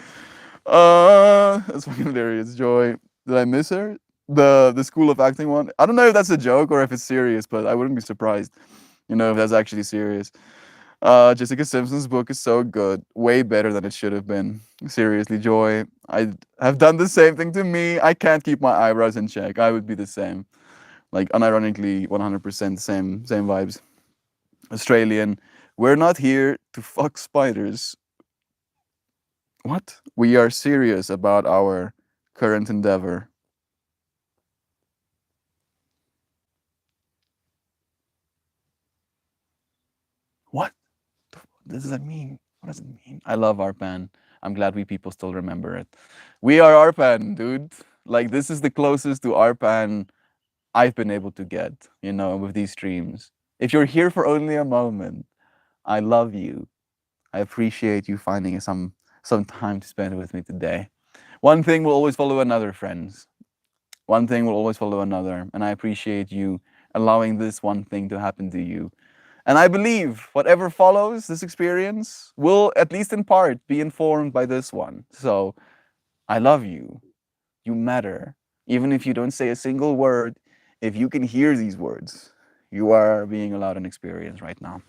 That's fucking hilarious. Joy. Did I miss her? The School of Acting one? I don't know if that's a joke or if it's serious, but I wouldn't be surprised, if that's actually serious. Jessica Simpson's book is so good. Way better than it should have been. Seriously, Joy. I have done the same thing to me. I can't keep my eyebrows in check. I would be the same. Like unironically 100% same vibes. Australian. We're not here to fuck spiders. What? We are serious about our current endeavor. What? What does that mean? What does it mean? I love Arpan. I'm glad we people still remember it. We are Arpan, dude. Like this is the closest to Arpan I've been able to get, with these streams. If you're here for only a moment, I love you. I appreciate you finding some time to spend with me today. One thing will always follow another, friends. One thing will always follow another, and I appreciate you allowing this one thing to happen to you. And I believe whatever follows this experience will, at least in part, be informed by this one. So I love you. You matter. Even if you don't say a single word, if you can hear these words, you are being allowed an experience right now.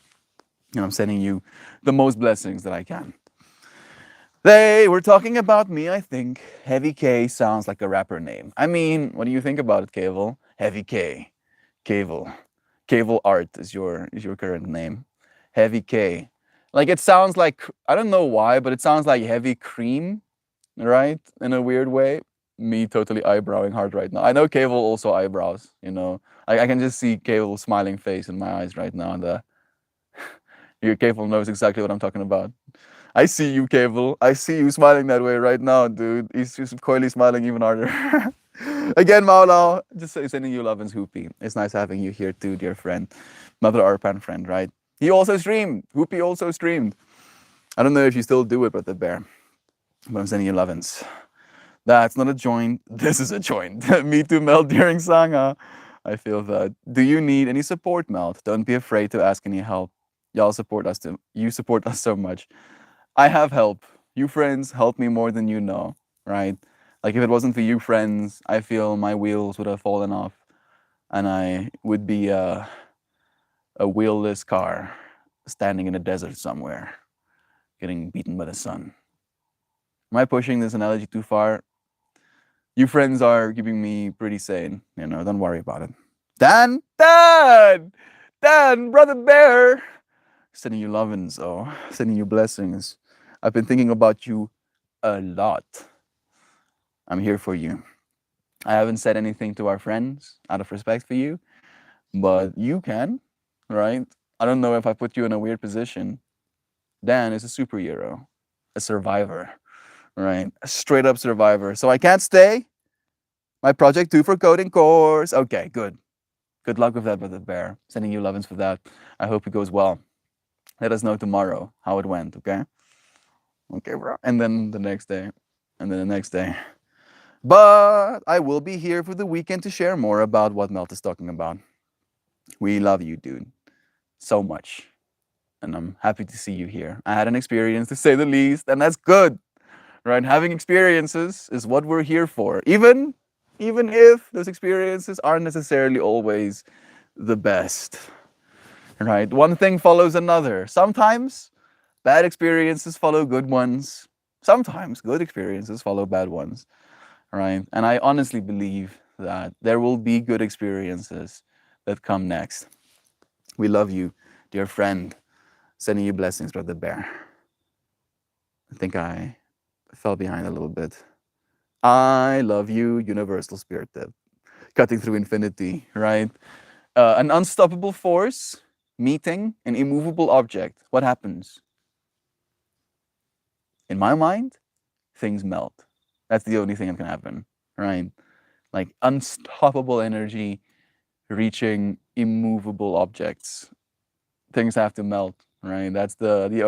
And I'm sending you the most blessings that I can. They were talking about me, I think. Heavy K sounds like a rapper name. I mean, what do you think about it, Kavel? Heavy K. Kavel. Kavel Art is your current name. Heavy K. Like it sounds like I don't know why, but it sounds like heavy cream, right? In a weird way. Me totally eyebrowing hard right now. I know Kavel also eyebrows, you know. I can just see Kavel's smiling face in my eyes right now. And your Kavel knows exactly what I'm talking about. I see you, Cable. I see you smiling that way right now, dude. He's just coyly smiling even harder. Again, Maulao, just sending you love and Hoopy. It's nice having you here too, dear friend. Another Arpan friend, right? He also streamed. Hoopy also streamed. I don't know if you still do it, but the bear. But I'm sending you lovin's. That's not a joint. This is a joint. Me too, Mel, during Sangha. I feel that. Do you need any support, Mel? Don't be afraid to ask any help. Y'all support us too. You support us so much. I have help. You friends help me more than you know, right? Like if it wasn't for you friends, I feel my wheels would have fallen off and I would be a wheelless car standing in a desert somewhere, getting beaten by the sun. Am I pushing this analogy too far? You friends are keeping me pretty sane, you know, don't worry about it. Dan, brother bear, sending you lovins, sending you blessings. I've been thinking about you a lot. I'm here for you. I haven't said anything to our friends out of respect for you, but you can, right? I don't know if I put you in a weird position. Dan is a superhero, a survivor, right? A straight up survivor. So I can't stay. My project 2 for coding course. Okay, good. Good luck with that, Brother Bear. Sending you lovin's for that. I hope it goes well. Let us know tomorrow how it went, okay? Okay, bro. And then the next day. And then the next day. But I will be here for the weekend to share more about what Melt is talking about. We love you, dude, so much. And I'm happy to see you here. I had an experience to say the least, and that's good, right? Having experiences is what we're here for. Even if those experiences aren't necessarily always the best, right? One thing follows another. Sometimes bad experiences follow good ones. Sometimes good experiences follow bad ones, right? And I honestly believe that there will be good experiences that come next. We love you, dear friend. Sending you blessings, Brother Bear. I think I fell behind a little bit. I love you, Universal Spirit Tip. Cutting through infinity, right? An unstoppable force meeting an immovable object. What happens? In my mind, things melt. That's the only thing that can happen, right? Like unstoppable energy reaching immovable objects. Things have to melt, right? That's the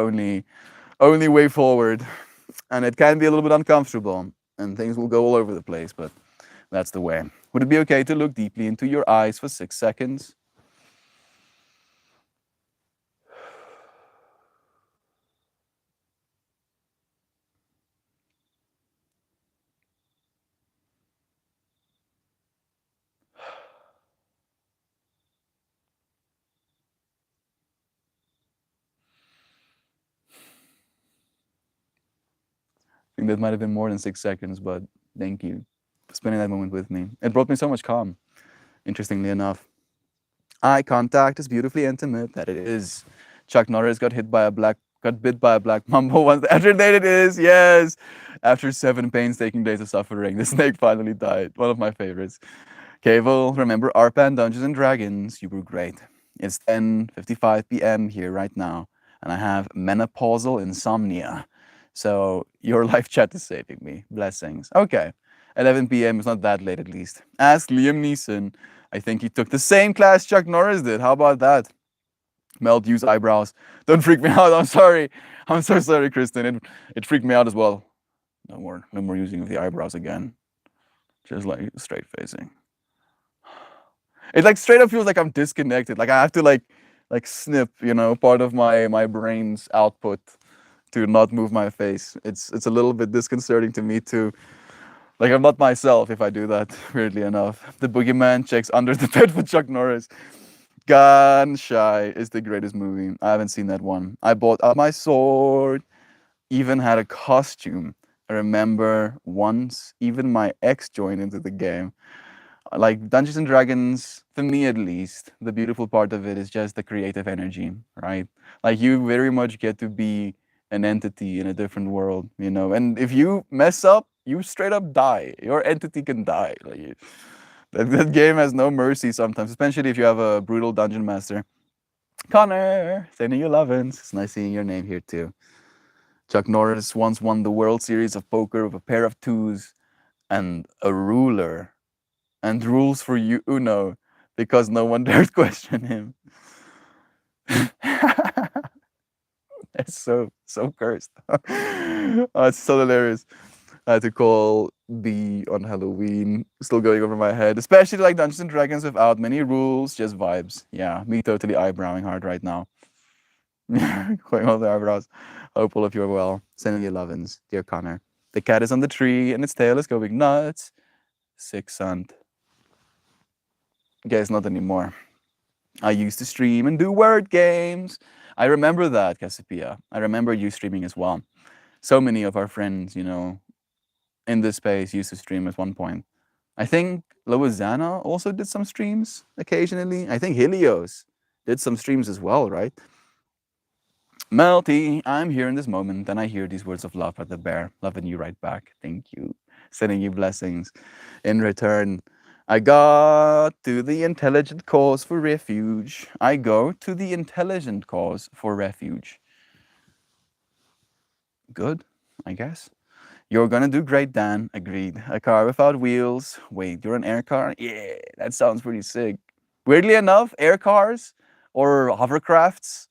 only way forward. And it can be a little bit uncomfortable and things will go all over the place, but that's the way. Would it be okay to look deeply into your eyes for 6 seconds? I think that might have been more than 6 seconds, but thank you for spending that moment with me. It brought me so much calm, interestingly enough. Eye contact is beautifully intimate, that it is. Chuck Norris got bit by a black mamba once. After that it is, yes. After 7 painstaking days of suffering, the snake finally died. One of my favorites. Cable, remember Arpan Dungeons and Dragons, you were great. It's 10:55 p.m. here right now, and I have menopausal insomnia. So your live chat is saving me. Blessings. Okay. 11 p.m. is not that late at least. Ask Liam Neeson. I think he took the same class Chuck Norris did. How about that? Melt use eyebrows. Don't freak me out. I'm sorry. I'm so sorry, Kristen. It freaked me out as well. No more using of the eyebrows again. Just like straight facing. It like straight up feels like I'm disconnected. Like I have to like snip, you know, part of my brain's output to not move my face. It's a little bit disconcerting to me too. Like I'm not myself if I do that, weirdly enough. The Boogeyman checks under the bed for Chuck Norris. Gun Shy is the greatest movie. I haven't seen that one. I bought out my sword. even had a costume. I remember once even my ex joined into the game. Like Dungeons and Dragons, for me at least, the beautiful part of it is just the creative energy, right? Like you very much get to be an entity in a different world, you know. And if you mess up, you straight up die. Your entity can die. That game has no mercy sometimes, especially if you have a brutal dungeon master. Connor, sending you lovin's. It's nice seeing your name here too. Chuck Norris once won the World Series of Poker with a pair of twos and a ruler and rules for Uno because no one dared question him. It's so cursed. Oh, it's so hilarious. I had to call B on Halloween. Still going over my head. Especially like Dungeons and Dragons without many rules, just vibes. Yeah, me totally eyebrowing hard right now. Going all the eyebrows. Hope all of you are well. Sending you lovin's, dear Connor. The cat is on the tree and its tail is going nuts. Sick son. Guess not anymore. I used to stream and do word games. I remember that, Cassiopeia. I remember you streaming as well. So many of our friends, you know, in this space used to stream at one point. I think Loazana also did some streams occasionally. I think Helios did some streams as well, right? Melty, I'm here in this moment, and I hear these words of love at the bear. Loving you right back. Thank you. Sending you blessings in return. I got to the intelligent cause for refuge. I go to the intelligent cause for refuge. Good, I guess. You're gonna do great, Dan. Agreed. A car without wheels. Wait, you're an air car? Yeah, that sounds pretty sick. Weirdly enough, air cars or hovercrafts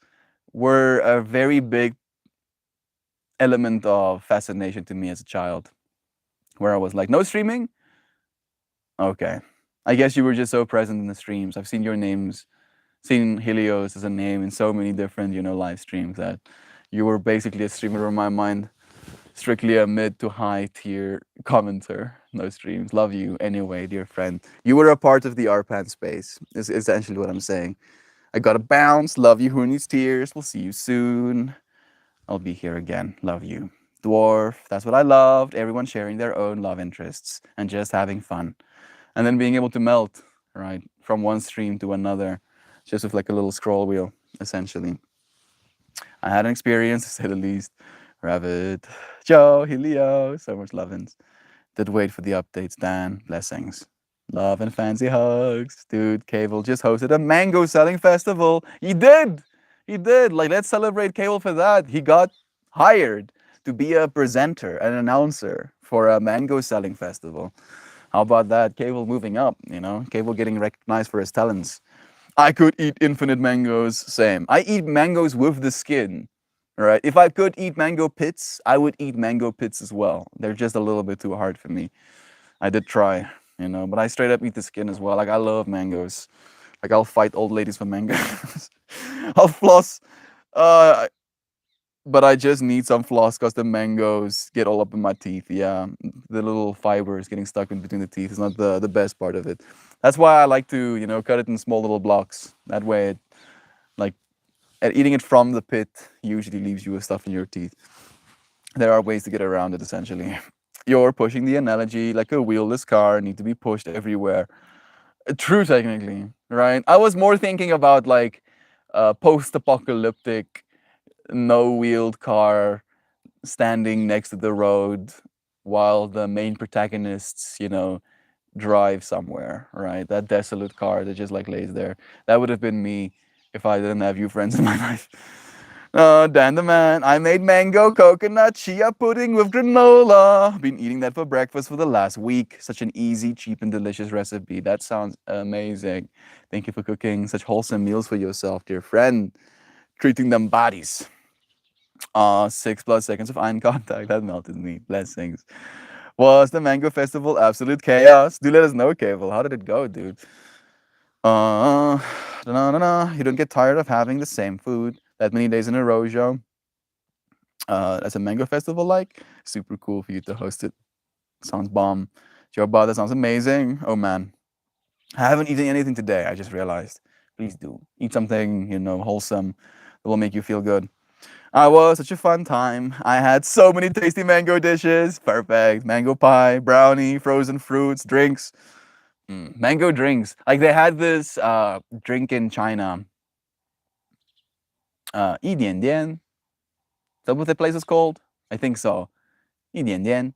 were a very big element of fascination to me as a child, where I was like, no streaming? Okay. I guess you were just so present in the streams. I've seen your names, seen Helios as a name in so many different, you know, live streams that you were basically a streamer in my mind. Strictly a mid to high tier commenter. No streams. Love you anyway, dear friend. You were a part of the RPAN space, is essentially what I'm saying. I gotta bounce. Love you. Who needs tears? We'll see you soon. I'll be here again. Love you. Dwarf, that's what I loved. Everyone sharing their own love interests and just having fun. And then being able to melt, right, from one stream to another, just with like a little scroll wheel, essentially. I had an experience, to say the least. Rabbit, Joe, Helio, so much lovin's. Did wait for the updates, Dan. Blessings. Love and fancy hugs. Dude, Cable just hosted a mango selling festival. He did! He did. Like, let's celebrate Cable for that. He got hired to be a presenter, an announcer for a mango selling festival. How about that? Cable moving up, you know? Cable getting recognized for his talents. I could eat infinite mangoes, same. I eat mangoes with the skin. Right. If I could eat mango pits, I would eat mango pits as well. They're just a little bit too hard for me. I did try, you know, but I straight up eat the skin as well. Like I love mangoes. Like I'll fight old ladies for mangoes. I'll floss. Uh, but I just need some floss because the mangoes get all up in my teeth. Yeah, the little fibers getting stuck in between the teeth is not the best part of it. That's why I like to, you know, cut it in small little blocks. That way, it, like, and eating it from the pit usually leaves you with stuff in your teeth. There are ways to get around it, essentially. You're pushing the analogy like a wheelless car, need to be pushed everywhere. True, technically, right? I was more thinking about like post-apocalyptic, no-wheeled car standing next to the road while the main protagonists, you know, drive somewhere, right? That desolate car that just like lays there. That would have been me if I didn't have you friends in my life. Dan the man, I made mango coconut chia pudding with granola. Been eating that for breakfast for the last week. Such an easy, cheap, and delicious recipe. That sounds amazing. Thank you for cooking such wholesome meals for yourself, dear friend. Treating them bodies. 6+ seconds of eye contact. That melted me. Blessings. Was the Mango Festival absolute chaos? Do let us know, Cable. How did it go, dude? You don't get tired of having the same food that many days in a row, Joe. As a Mango Festival, like, super cool for you to host it. Sounds bomb. Joe Bob, that sounds amazing. Oh man, I haven't eaten anything today. I just realized. Please do eat something, you know, wholesome that will make you feel good. I was such a fun time. I had so many tasty mango dishes. Perfect. Mango pie, brownie, frozen fruits, drinks. Mango drinks. Like they had this drink in China. 一点点. Is that what the place is called? I think so. 一点点.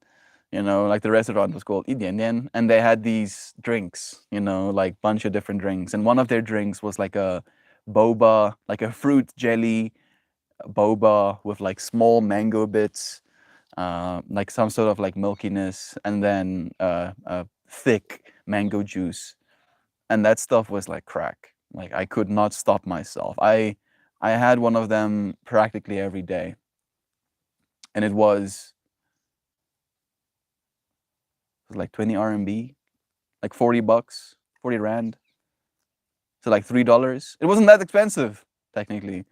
You know, like the restaurant was called 一点点, and they had these drinks, you know, like bunch of different drinks. And one of their drinks was like a boba, like a fruit jelly boba with like small mango bits, like some sort of like milkiness, and then thick mango juice. And that stuff was like crack. Like I could not stop myself. I had one of them practically every day, and it was like 20 RMB, like 40 bucks, 40 rand. So like $3. It wasn't that expensive technically,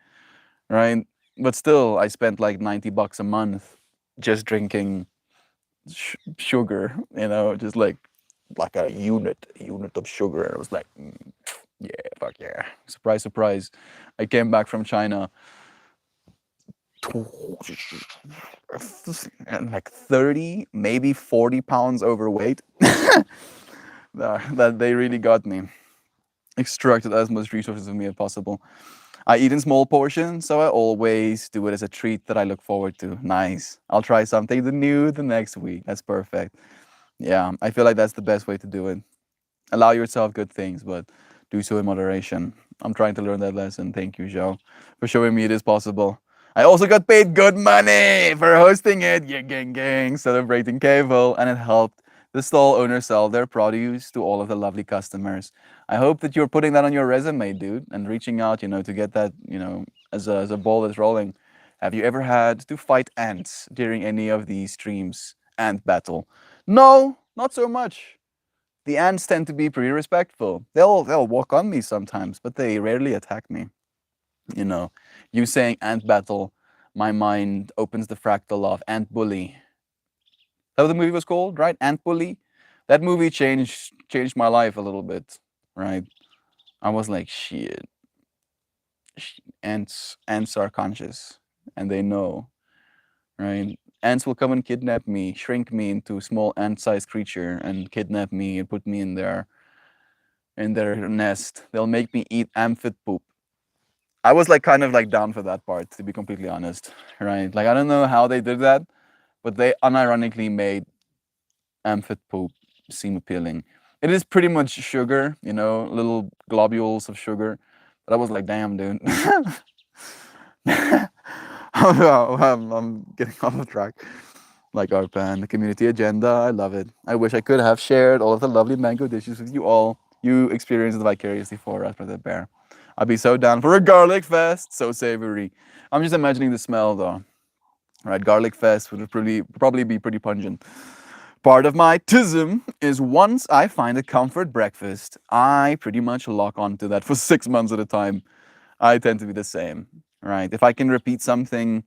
right? But still, I spent like 90 bucks a month just drinking sugar, you know, just like a unit of sugar. And I was like, yeah, fuck yeah. Surprise, surprise. I came back from China and like 30, maybe 40 pounds overweight. That they really got me. Extracted as much resources of me as possible. I eat in small portions, so I always do it as a treat that I look forward to. Nice. I'll try something new the next week. That's perfect. Yeah, I feel like that's the best way to do it. Allow yourself good things, but do so in moderation. I'm trying to learn that lesson. Thank you, Joe, for showing me it is possible. I also got paid good money for hosting it. Yeah, gang, gang, celebrating Cable, and it helped the stall owner sell their produce to all of the lovely customers. I hope that you're putting that on your resume, dude, and reaching out, you know, to get that, you know, as a ball that's rolling. Have you ever had to fight ants during any of these streams? Ant battle? No, not so much. The ants tend to be pretty respectful. They'll walk on me sometimes, but they rarely attack me. You know, you saying ant battle, my mind opens the fractal of Ant Bully. That what the movie was called, right? Ant Bully. That movie changed my life a little bit, right? I was like, shit. Ants are conscious, and they know, right? Ants will come and kidnap me, shrink me into a small ant-sized creature, and kidnap me and put me in their nest. They'll make me eat amphib poop. I was like kind of like down for that part, to be completely honest, right? Like I don't know how they did that, but they unironically made amphib poop seem appealing. It is pretty much sugar, you know, little globules of sugar. But I was like, damn, dude. I'm getting off track. Like our plan, the community agenda. I love it. I wish I could have shared all of the lovely mango dishes with you all. You experienced it vicariously for us, Brother Bear. I'd be so down for a garlic fest. So savory. I'm just imagining the smell though. Right, garlic fest would probably be pretty pungent. Part of my tism is once I find a comfort breakfast, I pretty much lock onto that for 6 months at a time. I tend to be the same, right? If I can repeat something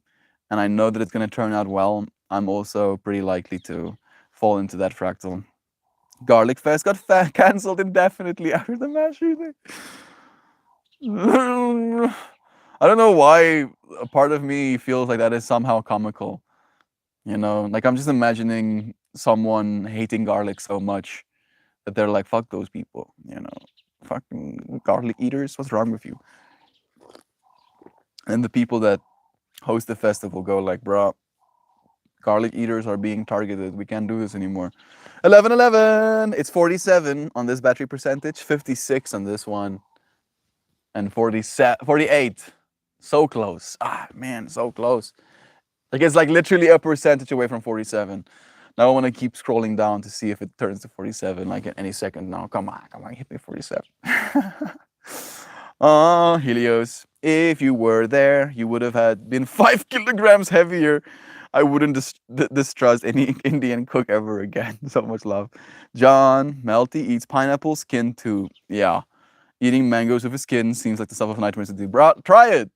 and I know that it's going to turn out well, I'm also pretty likely to fall into that fractal. Garlic Fest got cancelled indefinitely after the mass shooting. I don't know why a part of me feels like that is somehow comical. You know, like I'm just imagining someone hating garlic so much that they're like, fuck those people, you know, fucking garlic eaters, what's wrong with you? And the people that host the festival go like, bro, garlic eaters are being targeted. We can't do this anymore. 11, it's 47 on this battery percentage, 56 on this one, and 48. So close. Ah, man, so close. Like it's like literally a percentage away from 47. Now I want to keep scrolling down to see if it turns to 47 like at any second now. Come on, hit me 47. Oh, Helios, if you were there, you would have been 5 kilograms heavier. I wouldn't distrust any Indian cook ever again. So much love. John, Melty eats pineapple skin too. Yeah, eating mangoes with his skin seems like the stuff of nightmares to do. Bro, try it.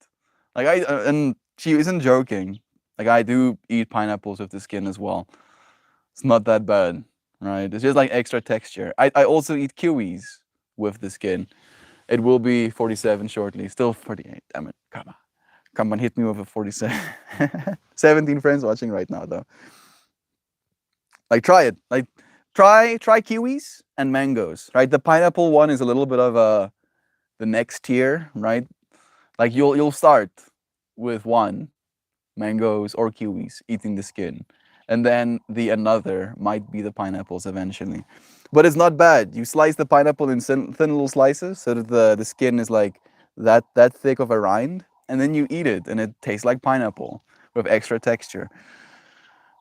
Like and she isn't joking. Like I do eat pineapples with the skin as well. It's not that bad, right? It's just like extra texture. I also eat kiwis with the skin. It will be 47 shortly. Still 48. Damn it. Come on. Come on, hit me with a 47. 17 friends watching right now, though. Like, try it. Like, try kiwis and mangoes, right? The pineapple one is a little bit of the next tier, right? Like, you'll start with one, mangoes or kiwis, eating the skin, and then the another might be the pineapples eventually. But it's not bad. You slice the pineapple in thin little slices so that the skin is like that thick of a rind, and then you eat it, and it tastes like pineapple with extra texture.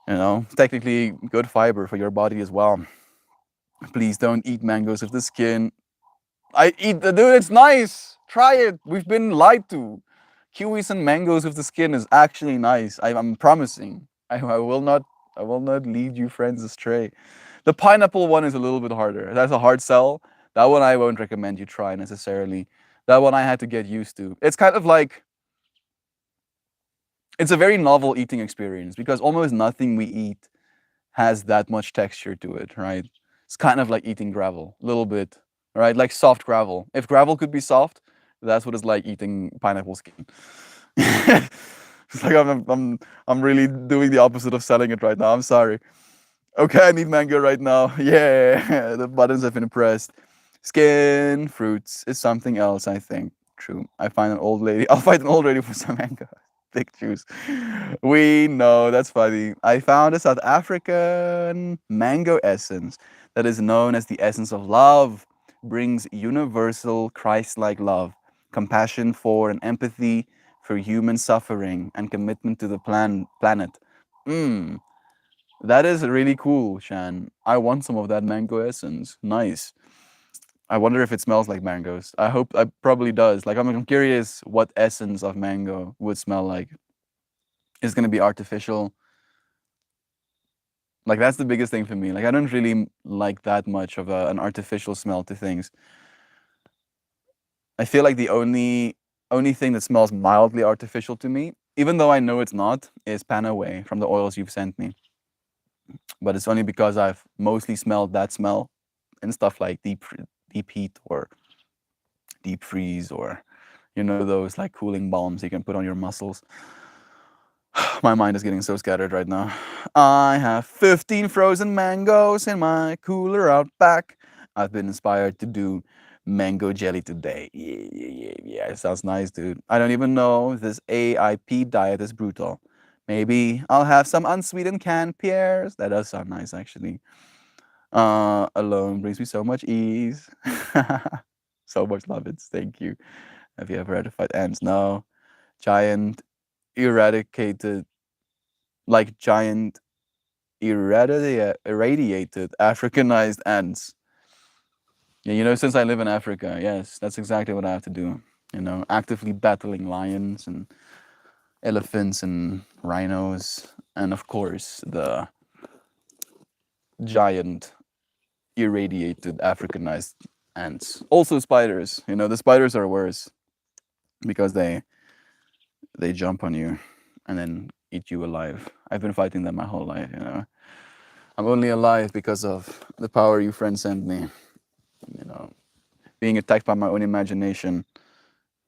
You know, technically good fiber for your body as well. Please don't eat mangoes with the skin. I eat the dude. It's nice. Try it. We've been lied to. Kiwis and mangoes with the skin is actually nice. I'm promising. I will not. I will not lead you friends astray. The pineapple one is a little bit harder. That's a hard sell. That one I won't recommend you try necessarily. That one I had to get used to. It's kind of like it's a very novel eating experience because almost nothing we eat has that much texture to it, right? It's kind of like eating gravel, a little bit, right? Like soft gravel. If gravel could be soft, that's what it's like eating pineapple skin. It's like I'm really doing the opposite of selling it right now. I'm sorry. Okay, I need mango right now. Yeah, the buttons have been pressed. Skin fruits is something else, I think. True. I find an old lady. I'll find an old lady for some mango. Thick juice. We know, that's funny. I found a South African mango essence that is known as the essence of love, brings universal Christ-like love, compassion for and empathy for human suffering, and commitment to the planet. Mmm, that is really cool, Shan. I want some of that mango essence. Nice. I wonder if it smells like mangoes. I hope it probably does. Like I'm curious what essence of mango would smell like. Is going to be artificial. Like that's the biggest thing for me. Like I don't really like that much of an artificial smell to things. I feel like the only thing that smells mildly artificial to me, even though I know it's not, is Panaway from the oils you've sent me. But it's only because I've mostly smelled that smell and stuff like deep heat or deep freeze or you know those like cooling balms you can put on your muscles. My mind is getting so scattered right now. I have 15 frozen mangoes in my cooler out back. I've been inspired to do mango jelly today. Yeah. It sounds nice, dude. I don't even know this AIP diet is brutal. Maybe I'll have some unsweetened canned pears. That does sound nice, actually. Alone brings me so much ease. So much love it. Thank you. Have you ever had to fight ants? No. Giant irradiated irradiated Africanized ants. Yeah, you know, since I live in Africa, yes, that's exactly what I have to do. You know, actively battling lions and elephants and rhinos, and of course the giant irradiated Africanized ants. Also spiders. You know, the spiders are worse because they jump on you and then eat you alive. I've been fighting them my whole life, you know. I'm only alive because of the power you friends sent me. You know, being attacked by my own imagination.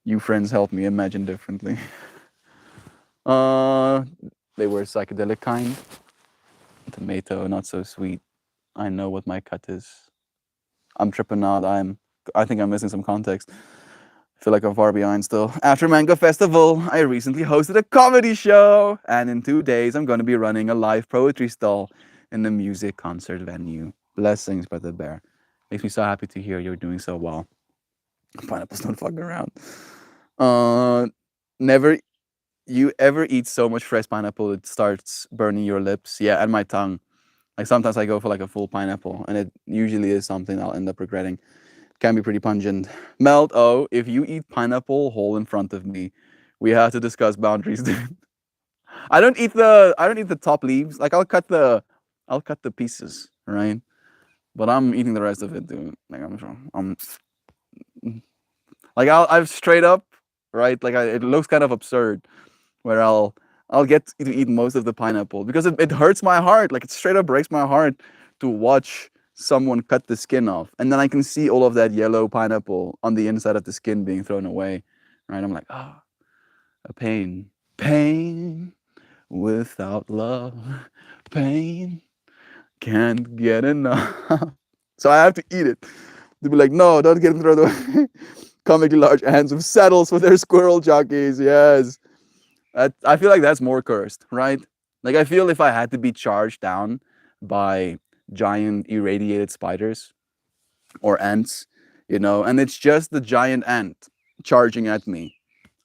You friends helped me imagine differently. They were psychedelic kind. Tomato, not so sweet. I know what my cut is. I'm tripping out. I think I'm missing some context. I feel like I'm far behind still. After Mango Festival, I recently hosted a comedy show, and in 2 days, I'm going to be running a live poetry stall in the music concert venue. Blessings, Brother Bear. Makes me so happy to hear you're doing so well. Pineapples don't fuck around. Never you ever eat so much fresh pineapple it starts burning your lips? Yeah, and my tongue. Like sometimes I go for like a full pineapple, and it usually is something I'll end up regretting. Can be pretty pungent. Melt, oh, if you eat pineapple whole in front of me, we have to discuss boundaries, dude. I don't eat the top leaves. Like I'll cut the pieces, right? But I'm eating the rest of it, dude. Like I'm like I've straight up, right? Like it looks kind of absurd, where I'll get to eat most of the pineapple because it hurts my heart. Like it straight up breaks my heart to watch someone cut the skin off, and then I can see all of that yellow pineapple on the inside of the skin being thrown away. Right? I'm like, oh, A pain. Pain without love. Pain can't get enough. So I have to eat it. To be like, no, don't get them thrown away. Comically large ants with saddles for their squirrel jockeys. Yes. I feel like that's more cursed, right? Like I feel if I had to be charged down by giant irradiated spiders or ants, and it's just the giant ant charging at me,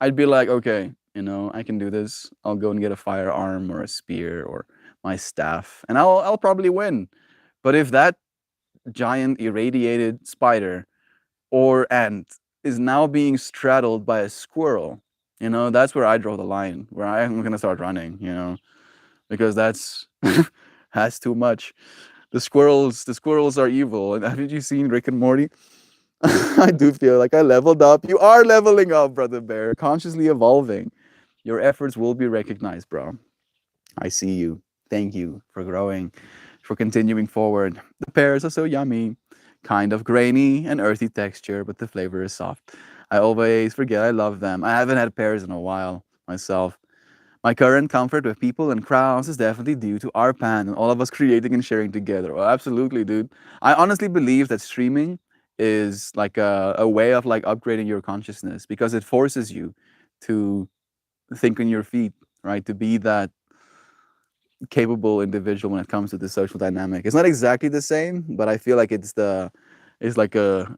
I'd be like, okay, I can do this. I'll go and get a firearm or a spear or my staff, and I'll probably win. But if that giant irradiated spider or ant is now being straddled by a squirrel, that's where I draw the line, where I'm gonna start running, because that's too much. The squirrels are evil. And haven't you seen Rick and Morty? I do feel like I leveled up. You are leveling up, brother bear. Consciously evolving. Your efforts will be recognized, bro. I see you. Thank you for growing, for continuing forward. The pears are so yummy. Kind of grainy and earthy texture, but the flavor is soft. I always forget I love them. I haven't had pears in a while myself. My current comfort with people and crowds is definitely due to our pan and all of us creating and sharing together. Oh, absolutely, dude. I honestly believe that streaming is like a way of like upgrading your consciousness because it forces you to think on your feet, right? To be that capable individual when it comes to the social dynamic. It's not exactly the same, but I feel like it's like an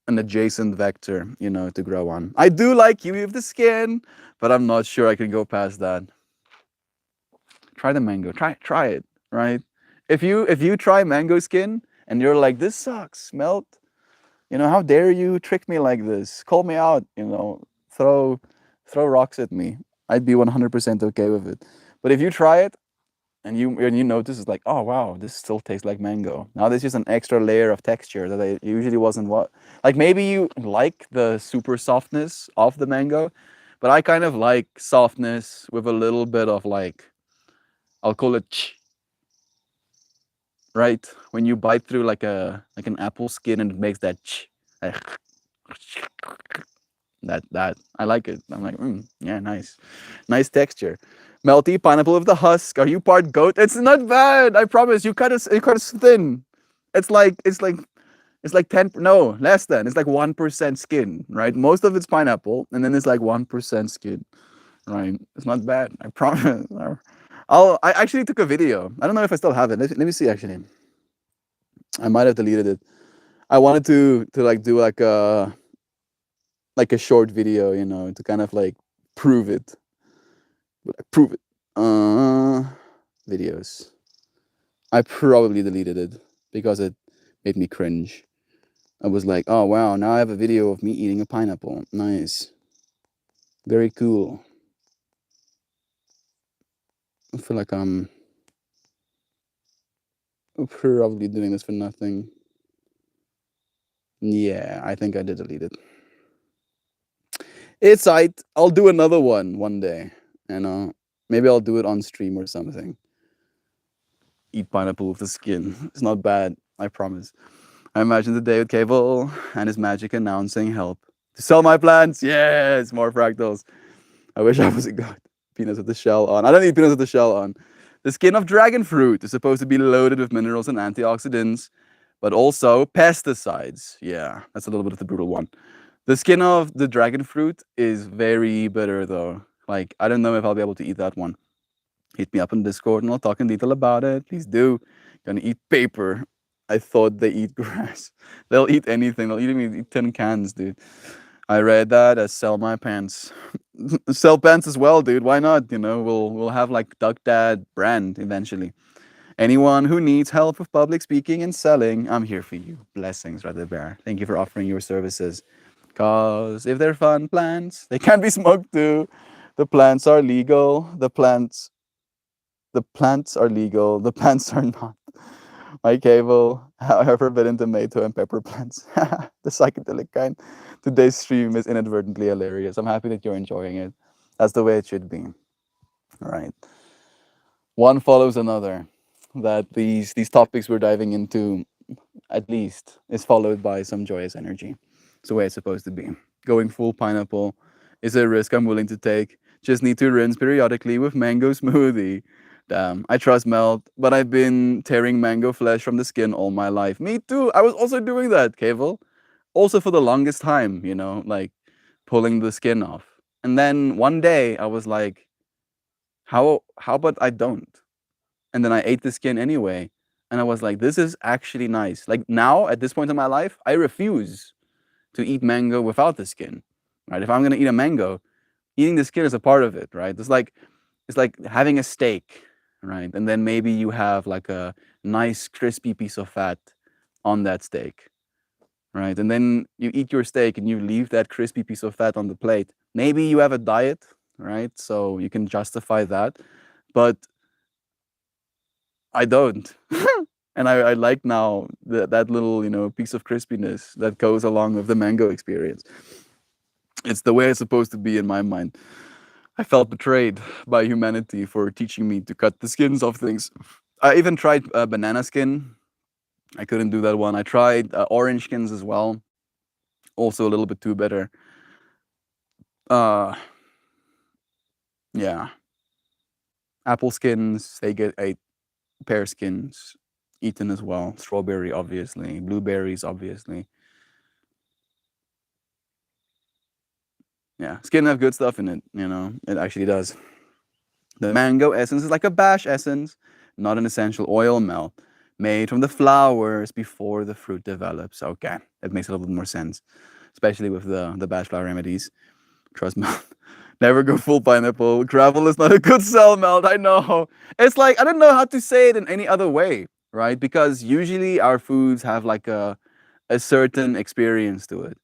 adjacent vector, to grow on. I do like kiwi with the skin, but I'm not sure I can go past that. Try the mango. Try it, right? If you try mango skin and you're like, this sucks, melt, how dare you trick me like this? Call me out, throw rocks at me. I'd be 100% okay with it. But if you try it and you notice it's like, oh wow, this still tastes like mango. Now there's just an extra layer of texture that I usually wasn't what like maybe you like the super softness of the mango, but I kind of like softness with a little bit of like I'll call it right? When you bite through like an apple skin and it makes that like, that I like it. I'm like, yeah, nice texture. Melty pineapple with the husk. Are you part goat? It's not bad. I promise. You cut it thin. It's like 10, no, less than. It's like 1% skin, right? Most of it's pineapple, and then it's like 1% skin, right? It's not bad. I promise. I actually took a video. I don't know if I still have it. Let me see. Actually, I might have deleted it. I wanted to like do like a short video, to kind of like prove it. Prove it. Videos. I probably deleted it because it made me cringe. I was like, oh wow, now I have a video of me eating a pineapple. Nice. Very cool. I feel like I'm probably doing this for nothing. Yeah, I think I did delete it. It's aight. I'll do another one day. Maybe I'll do it on stream or something. Eat pineapple with the skin. It's not bad, I promise. I imagine the day with Cable and his magic announcing help to sell my plants. Yes, more fractals. I wish I was a god. Peanuts with the shell on. I don't need peanuts with the shell on. The skin of dragon fruit is supposed to be loaded with minerals and antioxidants, but also pesticides. Yeah, that's a little bit of the brutal one. The skin of the dragon fruit is very bitter though. Like, I don't know if I'll be able to eat that one. Hit me up on Discord and I'll talk in detail about it. Please do. Gonna eat paper. I thought they eat grass. They'll eat anything. They'll eat 10 cans, dude. I read that as sell my pants. Sell pants as well, dude. Why not? We'll have like Duck Dad brand eventually. Anyone who needs help with public speaking and selling, I'm here for you. Blessings, Brother Bear. Thank you for offering your services. Cause if they're fun plants, they can be smoked too. The plants are legal. The plants are legal. The plants are not. My Cable, however, forbidden tomato and pepper plants. The psychedelic kind. Today's stream is inadvertently hilarious. I'm happy that you're enjoying it. That's the way it should be. All right. One follows another. That these topics we're diving into, at least, is followed by some joyous energy. It's the way it's supposed to be. Going full pineapple is a risk I'm willing to take. Just need to rinse periodically with mango smoothie. Damn, I trust Melt, but I've been tearing mango flesh from the skin all my life. Me too. I was also doing that, Kavel. Also for the longest time, you know, like pulling the skin off. And then one day I was like, how about I don't? And then I ate the skin anyway. And I was like, this is actually nice. Like now, at this point in my life, I refuse to eat mango without the skin. Right? If I'm gonna eat a mango, eating the skin is a part of it, right? It's like having a steak, right? And then maybe you have like a nice crispy piece of fat on that steak, right? And then you eat your steak and you leave that crispy piece of fat on the plate. Maybe you have a diet, right? So you can justify that, but I don't. And I like now that little, you know, piece of crispiness that goes along with the mango experience. It's the way it's supposed to be in my mind. I felt betrayed by humanity for teaching me to cut the skins off things. I even tried banana skin. I couldn't do that one. I tried orange skins as well. Also a little bit too bitter. Yeah. Apple skins, they get ate. Pear skins, eaten as well. Strawberry, obviously. Blueberries, obviously. Yeah, skin have good stuff in it, you know. It actually does. The mango essence is like a bash essence, not an essential oil melt, made from the flowers before the fruit develops. Okay, that makes a little bit more sense, especially with the bash flower remedies. Trust me. Never go full pineapple. Gravel is not a good cell melt. I know. It's like I don't know how to say it in any other way, right? Because usually our foods have like a certain experience to it,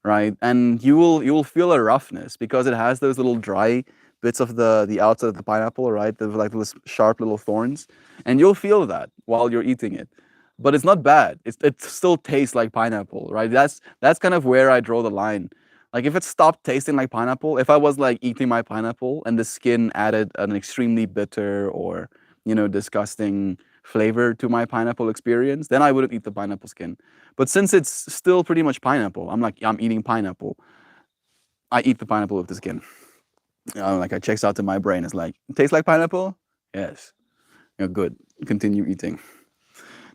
right? And you will feel a roughness because it has those little dry bits of the outside of the pineapple, right? Those like those sharp little thorns, and you'll feel that while you're eating it. But it's not bad. It still tastes like pineapple, right? That's kind of where I draw the line. Like if it stopped tasting like pineapple, if I was like eating my pineapple and the skin added an extremely bitter or, you know, disgusting flavor to my pineapple experience, then I wouldn't eat the pineapple skin. But since it's still pretty much pineapple, I'm like, I'm eating pineapple. I eat the pineapple with the skin. Like it checks out to my brain. It's like, it tastes like pineapple? Yes. Good. Continue eating.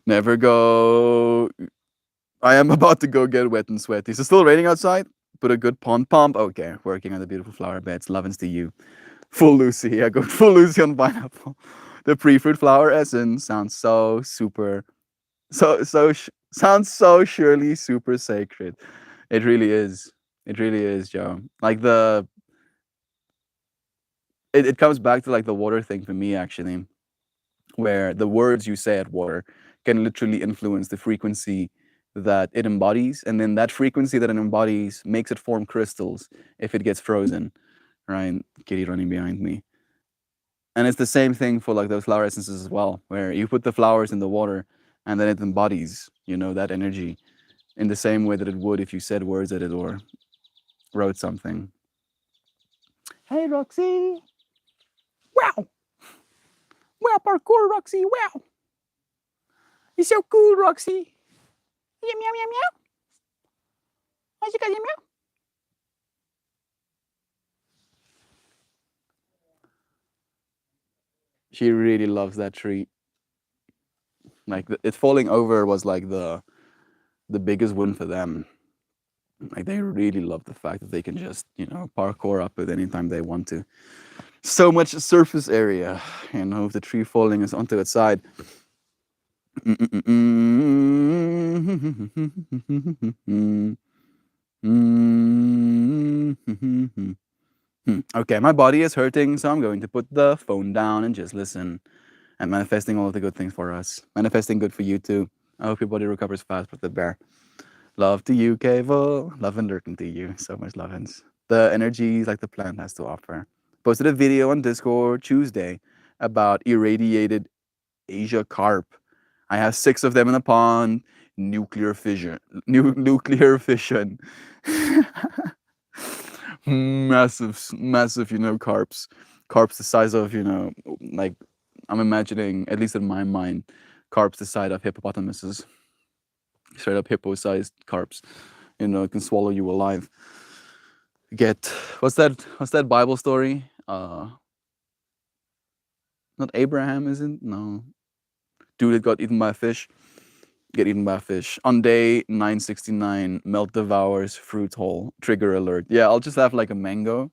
Never go. I am about to go get wet and sweaty. Is it still raining outside? Put a good pond pump. Okay. Working on the beautiful flower beds. Lovins to you. Full Lucy. I go full Lucy on pineapple. The pre-fruit flower essence sounds so super sounds so surely super sacred. It really is. It really is, Joe. Like it comes back to like the water thing for me actually, where the words you say at water can literally influence the frequency that it embodies, and then that frequency that it embodies makes it form crystals if it gets frozen, right? Kitty running behind me. And it's the same thing for like those flower essences as well, where you put the flowers in the water and then it embodies, you know, that energy in the same way that it would if you said words at it or wrote something. Hey, Roxy. Wow. Wow, parkour, Roxy. Wow. You're so cool, Roxy. Meow, meow, meow, meow. Why you got your meow? She really loves that tree. Like it falling over was like the biggest win for them. Like they really love the fact that they can just, you know, parkour up it anytime they want to. So much surface area, you know, if the tree falling is onto its side. Okay, my body is hurting, so I'm going to put the phone down and just listen. And manifesting all of the good things for us. Manifesting good for you too. I hope your body recovers fast with the bear. Love to you, Cable. Love and lurking to you. So much lovins. The energies like the plant has to offer. Posted a video on Discord Tuesday about irradiated Asia carp. I have 6 of them in a pond. Nuclear fission. Nuclear fission. massive, you know, carps. Carps the size of, you know, like I'm imagining, at least in my mind, carps the size of hippopotamuses. Straight up hippo-sized carps. You know, it can swallow you alive. get what's that Bible story? Not Abraham, is it? No. Dude that got eaten by a fish. Get eaten by a fish. On day 969, melt devours fruit whole. Trigger alert. Yeah, I'll just have like a mango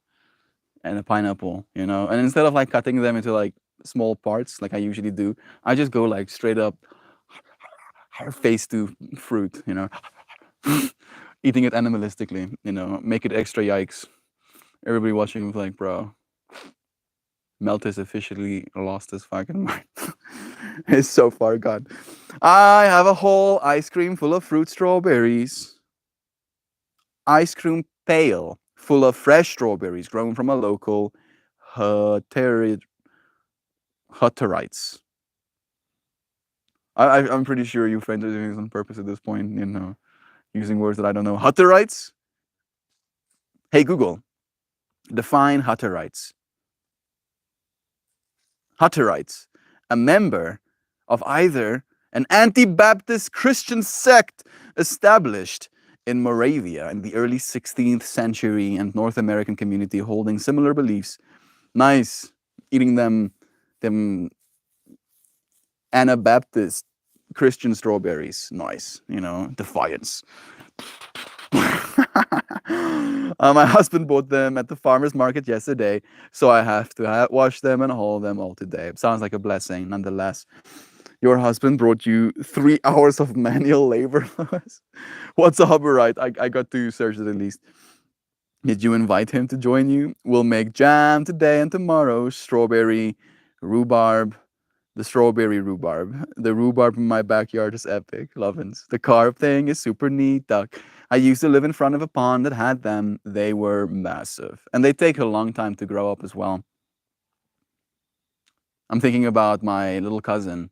and a pineapple, you know? And instead of like cutting them into like small parts like I usually do, I just go like straight up face to fruit, you know? Eating it animalistically, you know, make it extra yikes. Everybody watching was like, bro, Melt has officially lost his fucking mind. It's so far gone. I have a whole ice cream full of fruit strawberries. Ice cream pail full of fresh strawberries grown from a local Hutterites. I'm pretty sure you friends are doing this on purpose at this point, you know, using words that I don't know. Hutterites? Hey, Google, define Hutterites. Hutterites, a member of either an anti-Baptist Christian sect established in Moravia in the early 16th century and North American community holding similar beliefs. Nice. Eating them Anabaptist Christian strawberries. Nice. You know, defiance. My husband bought them at the farmer's market yesterday, so I have to wash them and haul them all today. Sounds like a blessing, nonetheless. Your husband brought you 3 hours of manual labor. What's a Hubberite? I got to search it at least. Did you invite him to join you? We'll make jam today and tomorrow. Strawberry, rhubarb, the strawberry rhubarb. The rhubarb in my backyard is epic. Lovins. The carp thing is super neat. Duck. I used to live in front of a pond that had them. They were massive. And they take a long time to grow up as well. I'm thinking about my little cousin,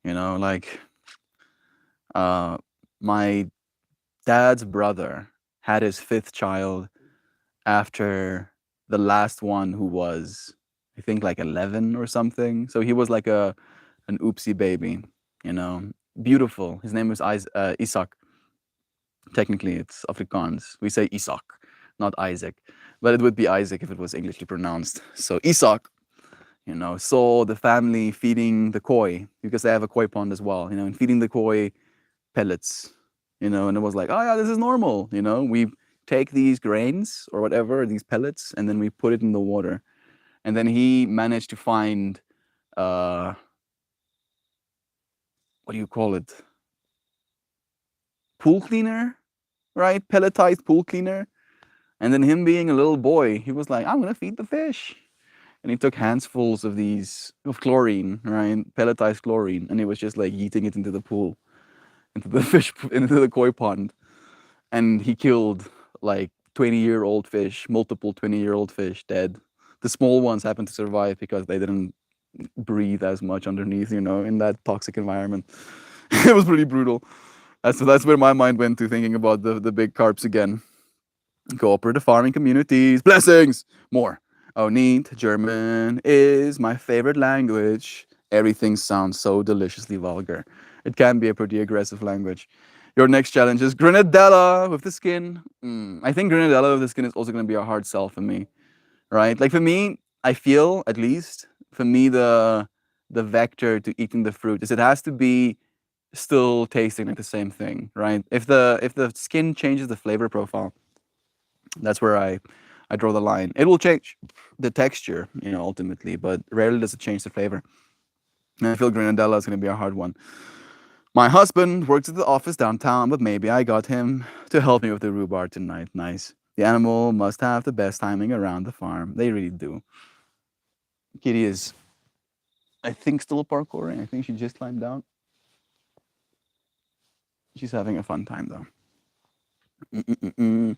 you know, like my dad's brother had his 5th child after the last one who was, I think, like 11 or something. So he was like an oopsie baby, you know. Beautiful. His name was Isaac. Technically, it's Afrikaans. We say Isaac, not Isaac. But it would be Isaac if it was Englishly pronounced. So Isaac, you know, saw the family feeding the koi, because they have a koi pond as well, you know, and feeding the koi pellets, you know, and it was like, oh yeah, this is normal, you know. We take these grains or whatever, these pellets, and then we put it in the water. And then he managed to find, what do you call it? Pool cleaner, right? Pelletized pool cleaner. And then him being a little boy, he was like, I'm gonna feed the fish. And he took handfuls of chlorine, right? Pelletized chlorine, and he was just like yeeting it into the pool, into the fish, into the koi pond. And he killed like 20-year-old fish, multiple 20-year-old fish dead. The small ones happened to survive because they didn't breathe as much underneath, you know, in that toxic environment. It was pretty brutal. That's where my mind went to, thinking about the big carps again. Cooperative farming communities, blessings, more. Oh, neat. German is my favorite language. Everything sounds so deliciously vulgar. It can be a pretty aggressive language. Your next challenge is Grenadella with the skin. I think Grenadella with the skin is also going to be a hard sell for me, right? Like for me, I feel, at least for me, the vector to eating the fruit is it has to be still tasting like the same thing, right? If the skin changes the flavor profile, that's where I draw the line. It will change the texture, you know, ultimately, but rarely does it change the flavor. And I feel Grenadella is going to be a hard one. My husband works at the office downtown, but maybe I got him to help me with the rhubarb tonight. Nice. The animal must have the best timing around the farm. They really do. Kitty is, I think, still parkouring. I think she just climbed down. She's having a fun time, though.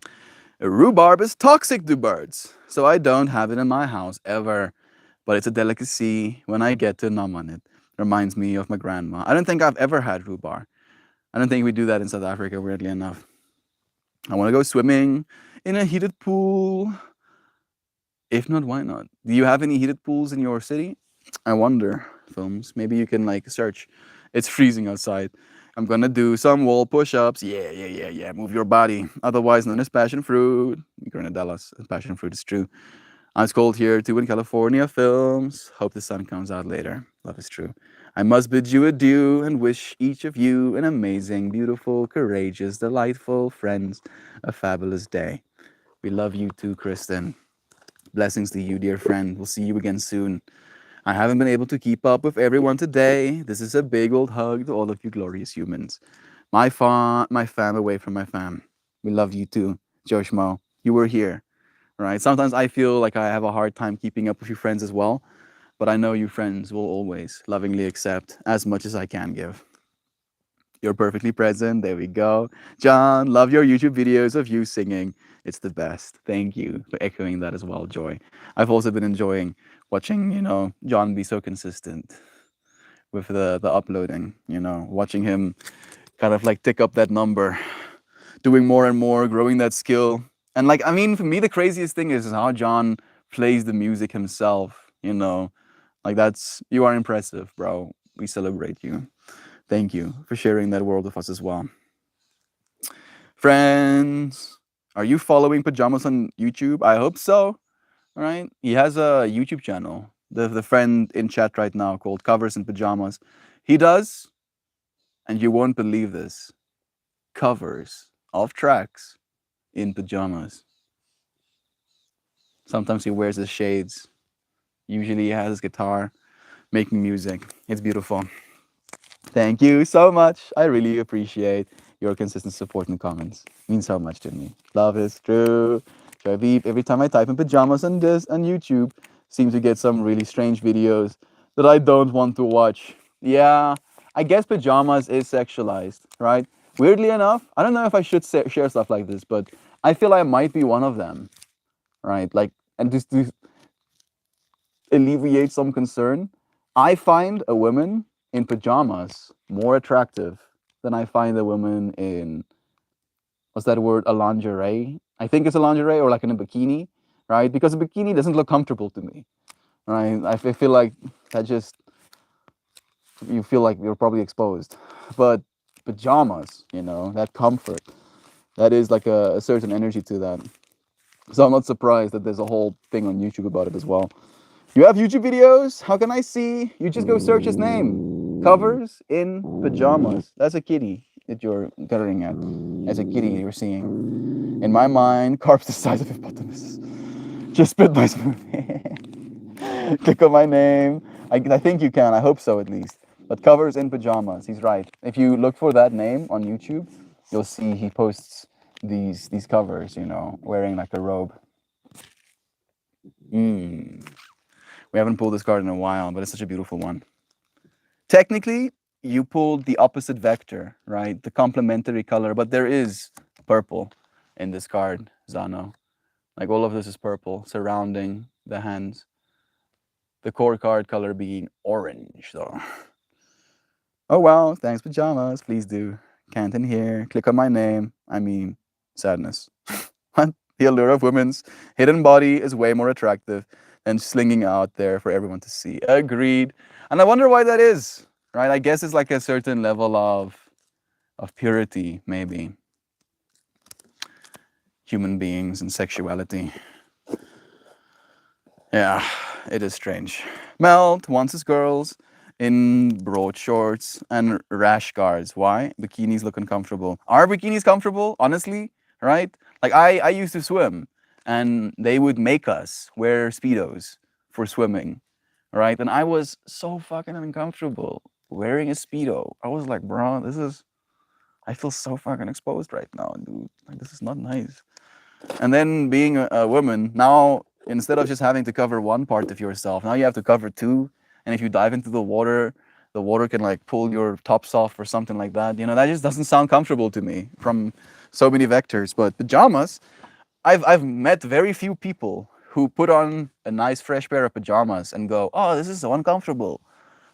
Rhubarb is toxic to birds, so I don't have it in my house ever. But it's a delicacy when I get to nom on it. Reminds me of my grandma. I don't think I've ever had rhubarb. I don't think we do that in South Africa, weirdly enough. I want to go swimming in a heated pool. If not, why not? Do you have any heated pools in your city? I wonder, films. Maybe you can like search. It's freezing outside. I'm gonna do some wall push-ups. Yeah. Move your body. Otherwise known as passion fruit. Grenadillas. Passion fruit is true. It's cold here too in California. Films. Hope the sun comes out later. Love is true. I must bid you adieu and wish each of you an amazing, beautiful, courageous, delightful, friends, a fabulous day. We love you too, Kristen. Blessings to you, dear friend. We'll see you again soon. I haven't been able to keep up with everyone today. This is a big old hug to all of you glorious humans. My fam away from my fam. We love you too, Joe Schmo. You were here, right? Sometimes I feel like I have a hard time keeping up with you friends as well, but I know you friends will always lovingly accept as much as I can give. You're perfectly present. There we go. John, love your YouTube videos of you singing. It's the best. Thank you for echoing that as well, Joy. I've also been enjoying watching, John be so consistent with the uploading, watching him kind of like tick up that number, doing more and more, growing that skill. And like, I mean, for me, the craziest thing is how John plays the music himself, like you are impressive, bro. We celebrate you. Thank you for sharing that world with us as well. Friends, are you following Pajamas on YouTube? I hope so. All right. He has a YouTube channel. The friend in chat right now called Covers in Pajamas. He does, and you won't believe this, covers of tracks in pajamas. Sometimes he wears his shades. Usually he has his guitar making music. It's beautiful. Thank you so much. I really appreciate your consistent support and comments. It means so much to me. Love is true. Joy Beep, every time I type in pajamas on YouTube, seem to get some really strange videos that I don't want to watch. Yeah, I guess pajamas is sexualized, right? Weirdly enough, I don't know if I should share stuff like this, but I feel I might be one of them, right? Like, and just to alleviate some concern, I find a woman in pajamas more attractive than I find a woman in, what's that word, a lingerie? I think it's a lingerie or like in a bikini, right? Because a bikini doesn't look comfortable to me, right? I feel like that just, you feel like you're probably exposed. But pajamas, that comfort, that is like a certain energy to that. So I'm not surprised that there's a whole thing on YouTube about it as well. You have YouTube videos? How can I see? You just go search his name. Covers in Pajamas. That's a kitty that you're gathering at. That's a kitty you're seeing. In my mind, carps the size of hippopotamus. Just spit my spoon. Click on my name. I think you can. I hope so at least. But Covers in Pajamas. He's right. If you look for that name on YouTube, you'll see he posts these covers, wearing like a robe. We haven't pulled this card in a while, but it's such a beautiful one. Technically, you pulled the opposite vector, right? The complementary color, but there is purple in this card, Zano. Like all of this is purple surrounding the hands. The core card color being orange, though. Oh wow, thanks pajamas. Please do. Can't in here. Click on my name. I mean, sadness. The allure of women's hidden body is way more attractive than slinging out there for everyone to see. Agreed. And I wonder why that is, right? I guess it's like a certain level of purity, maybe. Human beings and sexuality. Yeah, it is strange. Melt wants his girls in broad shorts and rash guards. Why? Bikinis look uncomfortable. Are bikinis comfortable? Honestly, right? Like I used to swim, and they would make us wear Speedos for swimming, right? And I was so fucking uncomfortable wearing a Speedo. I was like, bro, I feel so fucking exposed right now, dude. Like, this is not nice. And then being a woman, now instead of just having to cover one part of yourself, now you have to cover two. And if you dive into the water can like pull your tops off or something like that. That just doesn't sound comfortable to me from so many vectors. But pajamas, I've met very few people who put on a nice fresh pair of pajamas and go, oh, this is so uncomfortable.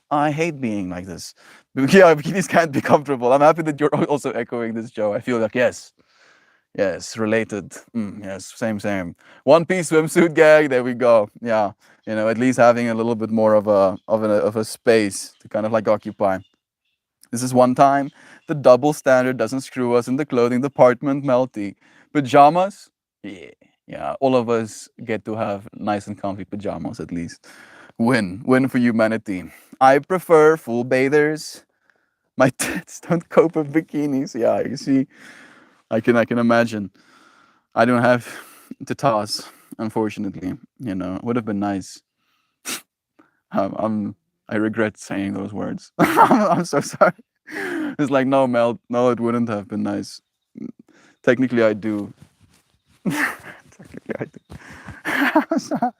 I hate being like this. Yeah, bikinis can't be comfortable. I'm happy that you're also echoing this, Joe. I feel like, yes, related. Yes, same. One piece swimsuit gag. There we go. Yeah, at least having a little bit more of a space to kind of like occupy. This is one time the double standard doesn't screw us in the clothing department, Melty. Pajamas? Yeah. Yeah, all of us get to have nice and comfy pajamas at least. Win for humanity. I prefer full bathers. My tits don't cope with bikinis. Yeah, you see, I can imagine. I don't have to toss, unfortunately. You know, it would have been nice. I regret saying those words. I'm so sorry. It's like no, Mel, no, it wouldn't have been nice. Technically, I do. Technically, I do.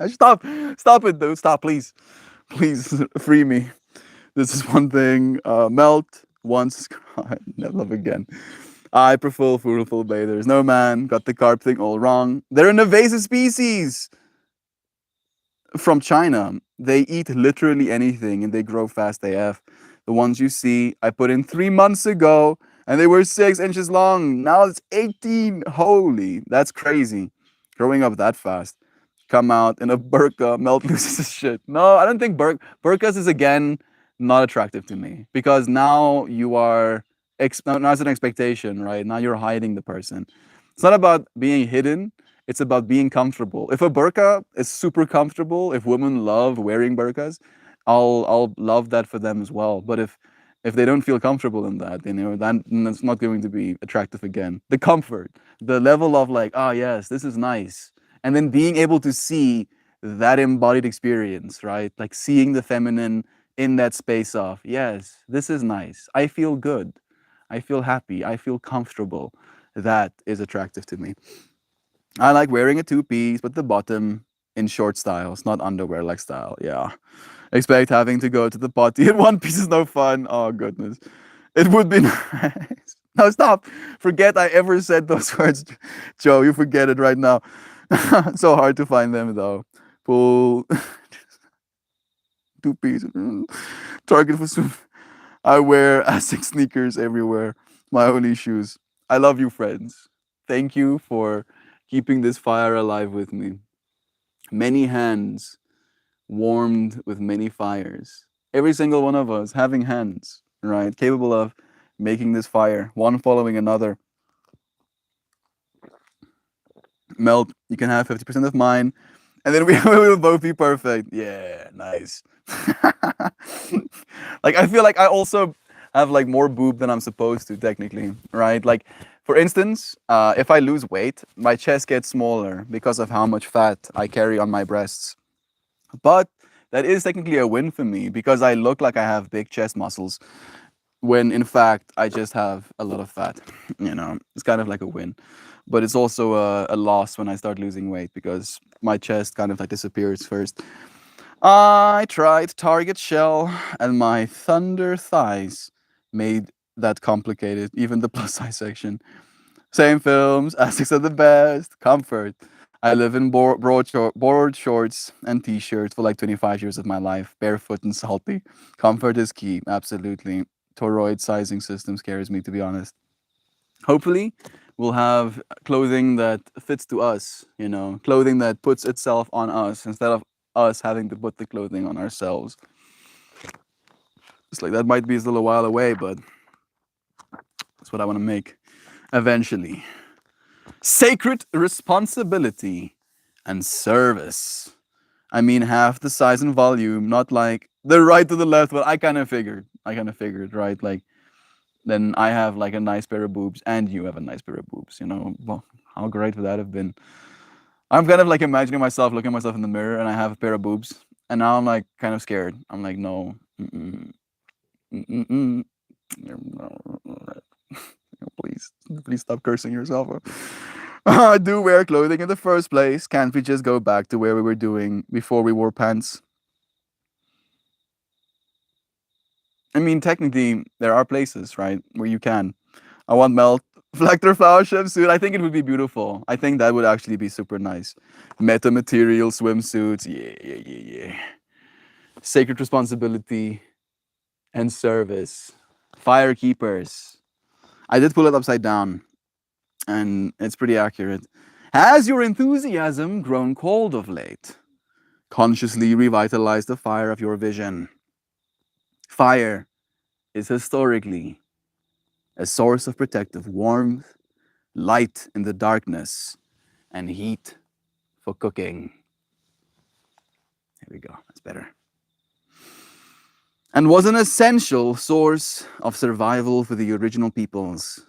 Stop it, dude. Stop, please, please free me. This is one thing. Melt once, never love again. I prefer full bathers. No man got the carp thing all wrong. They're an invasive species from China. They eat literally anything and they grow fast AF. The ones you see, I put in 3 months ago and they were 6 inches long. Now it's 18. Holy, that's crazy. Growing up that fast. Come out in a burqa, Melt loses his shit. No, I don't think burqas is again not attractive to me because now you are now it's an expectation, right? Now you're hiding the person. It's not about being hidden. It's about being comfortable. If a burqa is super comfortable, if women love wearing burqas, I'll love that for them as well. But if they don't feel comfortable in that, you know, then it's not going to be attractive again. The comfort, the level of like, oh yes, this is nice, and then being able to see that embodied experience, right? Like seeing the feminine in that space of, yes, this is nice. I feel good. I feel happy. I feel comfortable. That is attractive to me. I like wearing a two-piece, but the bottom in short styles, not underwear like style. Yeah. Expect having to go to the potty in one piece is no fun. Oh goodness. It would be nice. No, stop. Forget I ever said those words, Joe. You forget it right now. So hard to find them though. Pull two-piece. Target for swim. I wear Asics sneakers everywhere. My only shoes. I love you, friends. Thank you for keeping this fire alive with me. Many hands warmed with many fires. Every single one of us having hands, right? Capable of making this fire, one following another. Melt, you can have 50% of mine, and then we will both be perfect. Yeah, nice. Like I feel like I also have like more boob than I'm supposed to technically, right? Like for instance, if I lose weight, my chest gets smaller because of how much fat I carry on my breasts. But that is technically a win for me because I look like I have big chest muscles when in fact I just have a lot of fat. You know, it's kind of like a win. But it's also a loss when I start losing weight because my chest kind of like disappears first. I tried Target Shell and my thunder thighs made that complicated, even the plus size section. Same films, Asics are the best, comfort. I live in board shorts and t-shirts for like 25 years of my life, barefoot and salty. Comfort is key, absolutely. Toroid sizing system scares me, to be honest. Hopefully, we'll have clothing that fits to us, you know, clothing that puts itself on us instead of us having to put the clothing on ourselves. It's like that might be still a while away, but that's what I want to make eventually. Sacred responsibility and service. I mean, half the size and volume, not like the right to the left, but I kind of figured, right? Like, then I have like a nice pair of boobs and you have a nice pair of boobs, you know? Well, how great would that have been? I'm kind of like imagining myself, looking at myself in the mirror and I have a pair of boobs. And now I'm like kind of scared. I'm like, no. Please stop cursing yourself. Do wear clothing in the first place. Can't we just go back to where we were doing before we wore pants? I mean, technically, there are places, right, where you can. I want Melt Flector flower swimsuit. I think it would be beautiful. I think that would actually be super nice. Meta material swimsuits. Yeah. Sacred responsibility and service. Firekeepers. I did pull it upside down, and it's pretty accurate. Has your enthusiasm grown cold of late? Consciously revitalize the fire of your vision. Fire is historically a source of protective warmth, light in the darkness, and heat for cooking. There we go, that's better. And was an essential source of survival for the original peoples.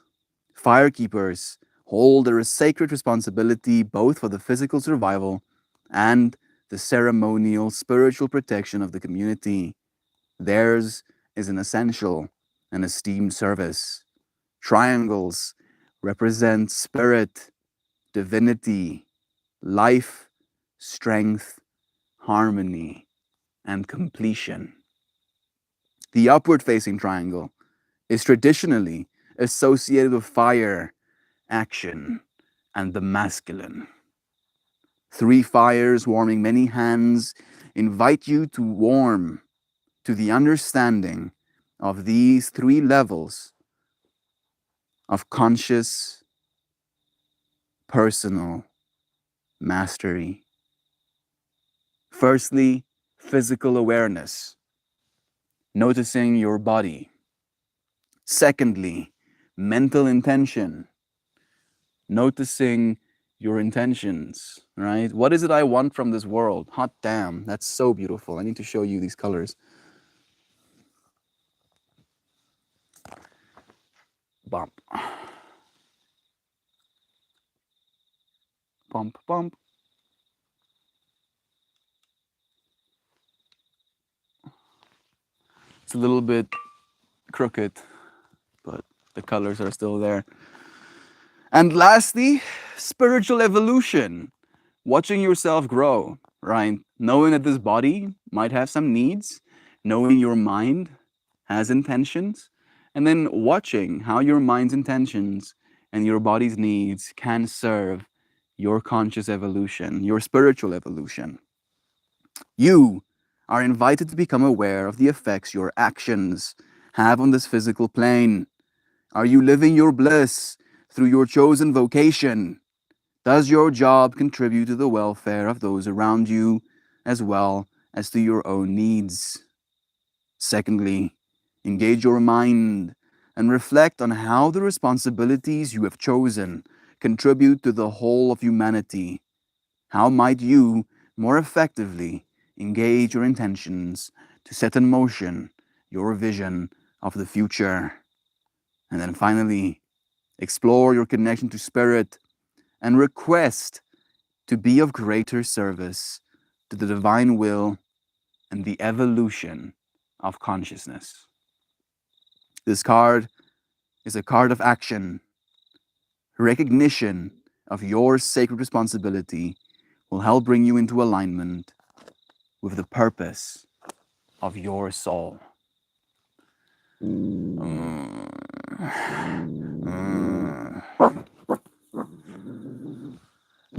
Firekeepers hold a sacred responsibility both for the physical survival and the ceremonial spiritual protection of the community. Theirs is an essential and esteemed service. Triangles represent spirit, divinity, life, strength, harmony, and completion. The upward facing triangle is traditionally associated with fire, action, and the masculine. 3 fires warming many hands invite you to warm to the understanding of these 3 levels of conscious, personal mastery. Firstly, physical awareness, noticing your body. Secondly, mental intention, noticing your intentions, right? What is it I want from this world? Hot damn, that's so beautiful. I need to show you these colors. Bump. Bump, bump. It's a little bit crooked, but the colors are still there. And lastly, spiritual evolution. Watching yourself grow, right? Knowing that this body might have some needs, knowing your mind has intentions, and then watching how your mind's intentions and your body's needs can serve your conscious evolution, your spiritual evolution. You are invited to become aware of the effects your actions have on this physical plane. Are you living your bliss through your chosen vocation? Does your job contribute to the welfare of those around you as well as to your own needs? Secondly, engage your mind and reflect on how the responsibilities you have chosen contribute to the whole of humanity. How might you more effectively engage your intentions to set in motion your vision of the future? And then finally, explore your connection to spirit and request to be of greater service to the divine will and the evolution of consciousness. This card is a card of action. Recognition of your sacred responsibility will help bring you into alignment with the purpose of your soul.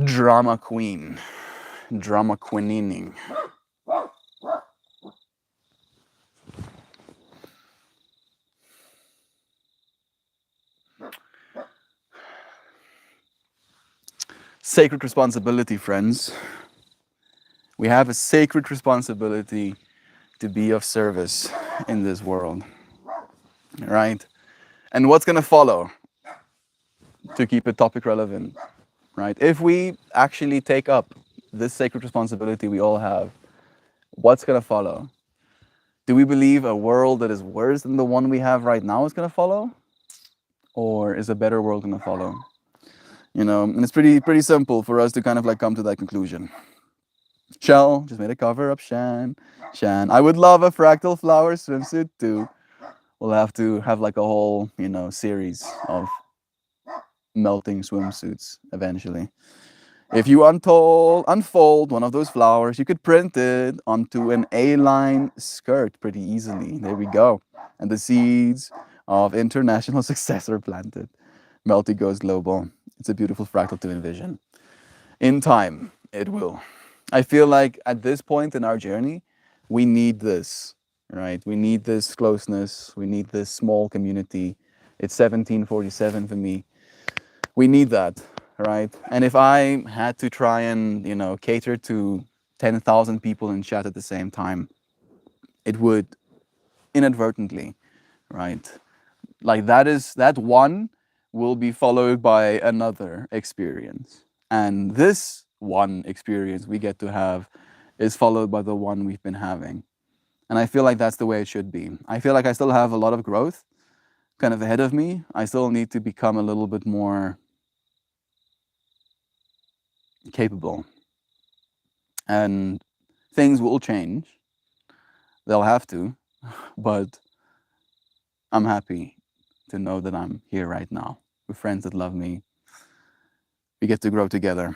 Drama queen. Drama queening. Sacred responsibility, friends. We have a sacred responsibility to be of service in this world, right? And what's going to follow to keep a topic relevant, right? If we actually take up this sacred responsibility we all have, what's going to follow? Do we believe a world that is worse than the one we have right now is going to follow? Or is a better world going to follow? You know, and it's pretty simple for us to kind of like come to that conclusion. Shell just made a cover up, Shan. I would love a fractal flower swimsuit too. We'll have to have like a whole, you know, series of melting swimsuits eventually. If you unfold one of those flowers, you could print it onto an A-line skirt pretty easily. There we go. And the seeds of international success are planted. Melty goes global. It's a beautiful fractal to envision. In time, it will. I feel like at this point in our journey, we need this, right? We need this closeness. We need this small community. It's 1747 for me. We need that, right? And if I had to try and, you know, cater to 10,000 people in chat at the same time, it would inadvertently, right? Like that one will be followed by another experience. And this one experience we get to have is followed by the one we've been having. And I feel like that's the way it should be. I feel like I still have a lot of growth kind of ahead of me. I still need to become a little bit more capable. And things will change. They'll have to. But I'm happy to know that I'm here right now with friends that love me. We get to grow together.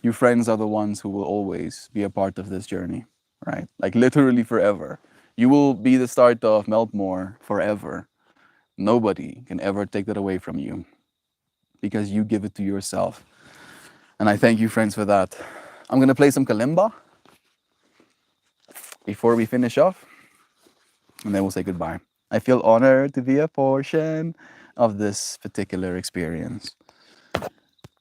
You friends are the ones who will always be a part of this journey, right? Like literally forever. You will be the start of Meltmore forever. Nobody can ever take that away from you because you give it to yourself. And I thank you, friends, for that. I'm going to play some kalimba before we finish off, and then we'll say goodbye. I feel honored to be a portion of this particular experience.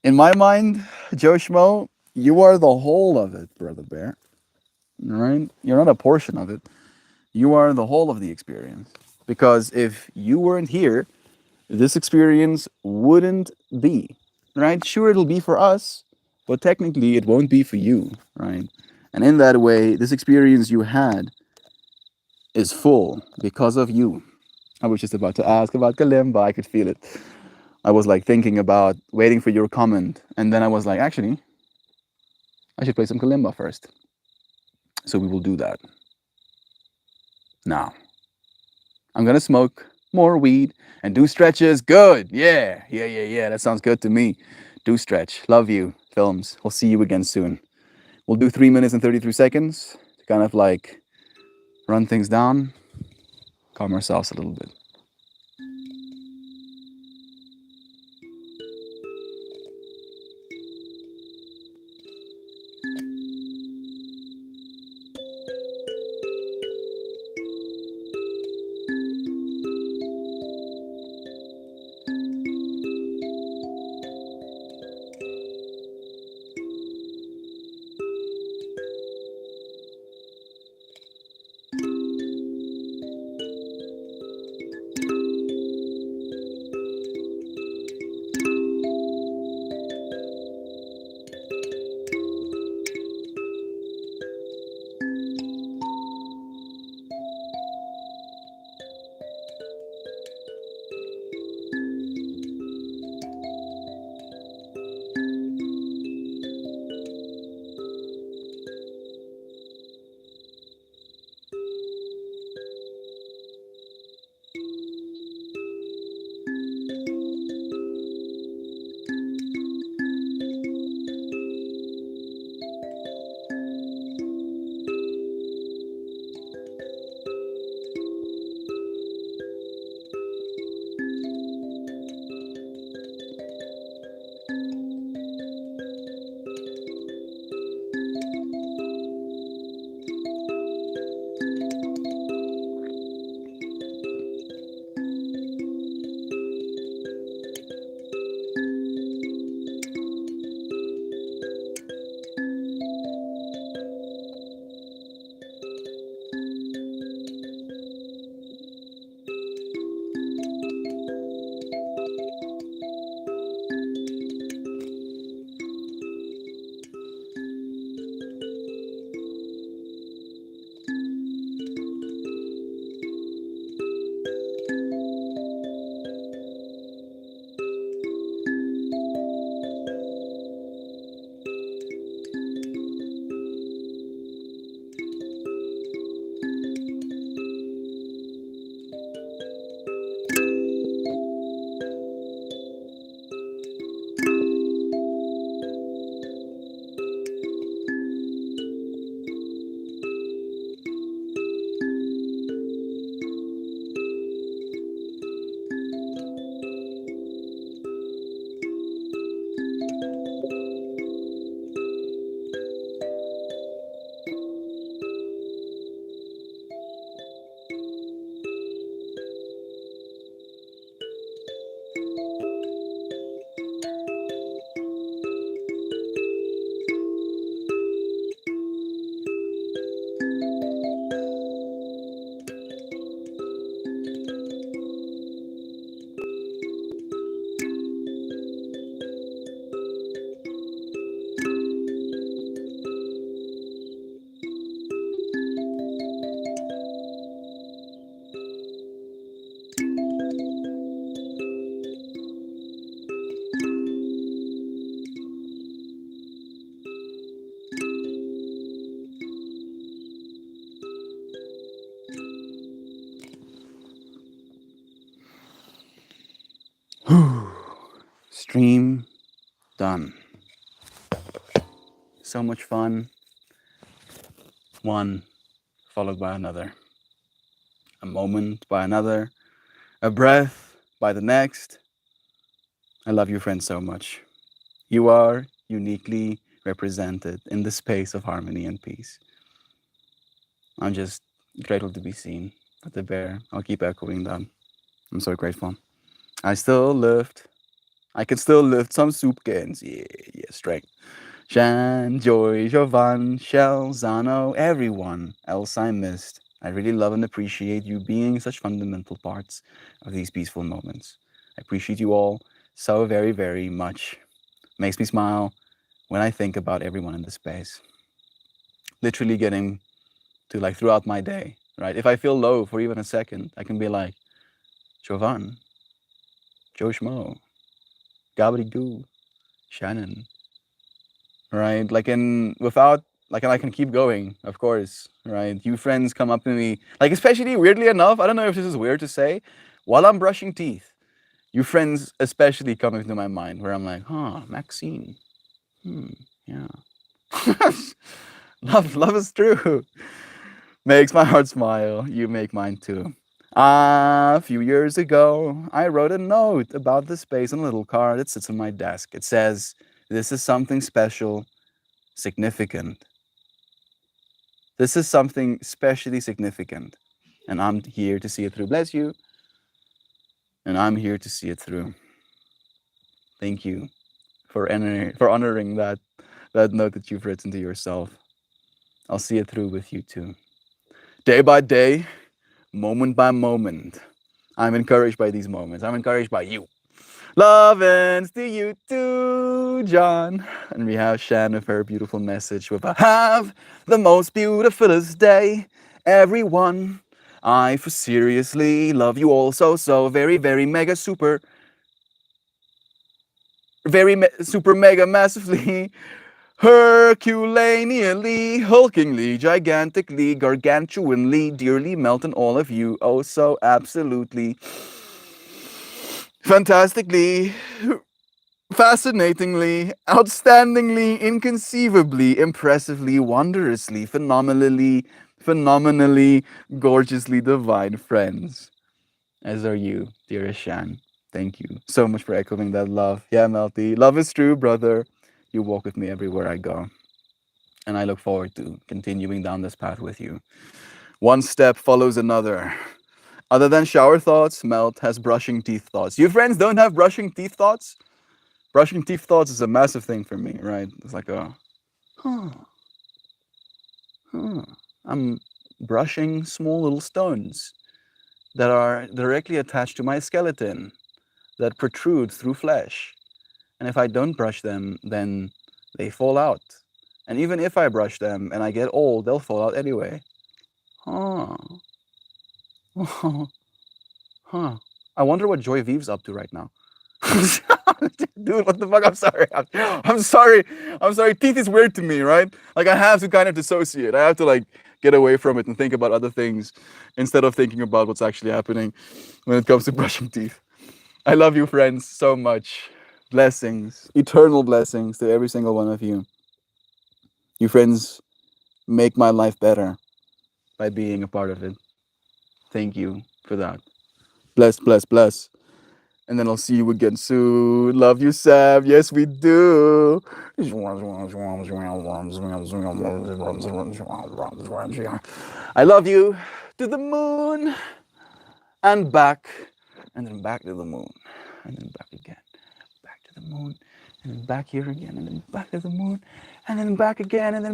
In my mind, Joe Schmo, you are the whole of it, Brother Bear. Right? You're not a portion of it. You are the whole of the experience. Because if you weren't here, this experience wouldn't be. Right? Sure, it'll be for us, but technically it won't be for you. Right? And in that way, this experience you had is full because of you. I was just about to ask about Kalimba. I could feel it. I was like thinking about waiting for your comment. And then I was like, actually, I should play some Kalimba first. So we will do that. Now, I'm going to smoke more weed and do stretches. Good. Yeah. That sounds good to me. Do stretch. Love you, films. We'll see you again soon. We'll do 3 minutes and 33 seconds to kind of like run things down, calm ourselves a little bit. Stream done. So much fun. One followed by another. A moment by another. A breath by the next. I love you, friends, so much. You are uniquely represented in the space of harmony and peace. I'm just grateful to be seen with the bear. I'll keep echoing that. I'm so grateful. I can still lift some soup cans. Yeah, strength. Shan, Joy, Jovan, Shell, Zano, everyone else I missed. I really love and appreciate you being such fundamental parts of these peaceful moments. I appreciate you all so very, very much. Makes me smile when I think about everyone in the space. Literally getting to like throughout my day, right? If I feel low for even a second, I can be like, Jovan, Joe Schmo, Gabri Goo, Shannon, right? Like, and without, like, and I can keep going, of course, right? You friends come up to me, like, especially weirdly enough, I don't know if this is weird to say, while I'm brushing teeth, you friends especially come into my mind where I'm like, Maxine, yeah. Love is true. Makes my heart smile. You make mine too. A few years ago, I wrote a note about the space on a little card that sits on my desk. It says, "This is something special, significant. This is something specially significant. And I'm here to see it through." Bless you. And I'm here to see it through. Thank you for honoring that note that you've written to yourself. I'll see it through with you too. Day by day, moment by moment, I'm encouraged by these moments. I'm encouraged by you. Love ends to you too, John. And we have Shan with her beautiful message with a have the most beautifulest day, everyone. I for seriously love you all so very, very mega super. Super mega massively. Herculeanly, hulkingly, gigantically, gargantuanly, dearly melting all of you, oh so absolutely, fantastically, fascinatingly, outstandingly, inconceivably, impressively, wondrously, phenomenally, gorgeously divine friends. As are you, dearest Shan. Thank you so much for echoing that love. Yeah, Melty, love is true, brother. You walk with me everywhere I go. And I look forward to continuing down this path with you. One step follows another. Other than shower thoughts, Melt has brushing teeth thoughts. You friends don't have brushing teeth thoughts? Brushing teeth thoughts is a massive thing for me, right? It's like I'm brushing small little stones that are directly attached to my skeleton that protrude through flesh. And if I don't brush them, then they fall out. And even if I brush them and I get old, they'll fall out anyway. Huh. Huh. I wonder what Joy Vive's up to right now. Dude, what the fuck? I'm sorry. I'm sorry. I'm sorry. Teeth is weird to me, right? Like, I have to kind of dissociate. I have to, like, get away from it and think about other things instead of thinking about what's actually happening when it comes to brushing teeth. I love you, friends, so much. Blessings, eternal blessings to every single one of you. You friends make my life better by being a part of it. Thank you for that. Bless, bless, bless. And then I'll see you again soon. Love you, Sam. Yes, we do. I love you to the moon and back, and then back to the moon, and then back again, back to the moon, and then back here again, and then back to the moon, and then back again, and then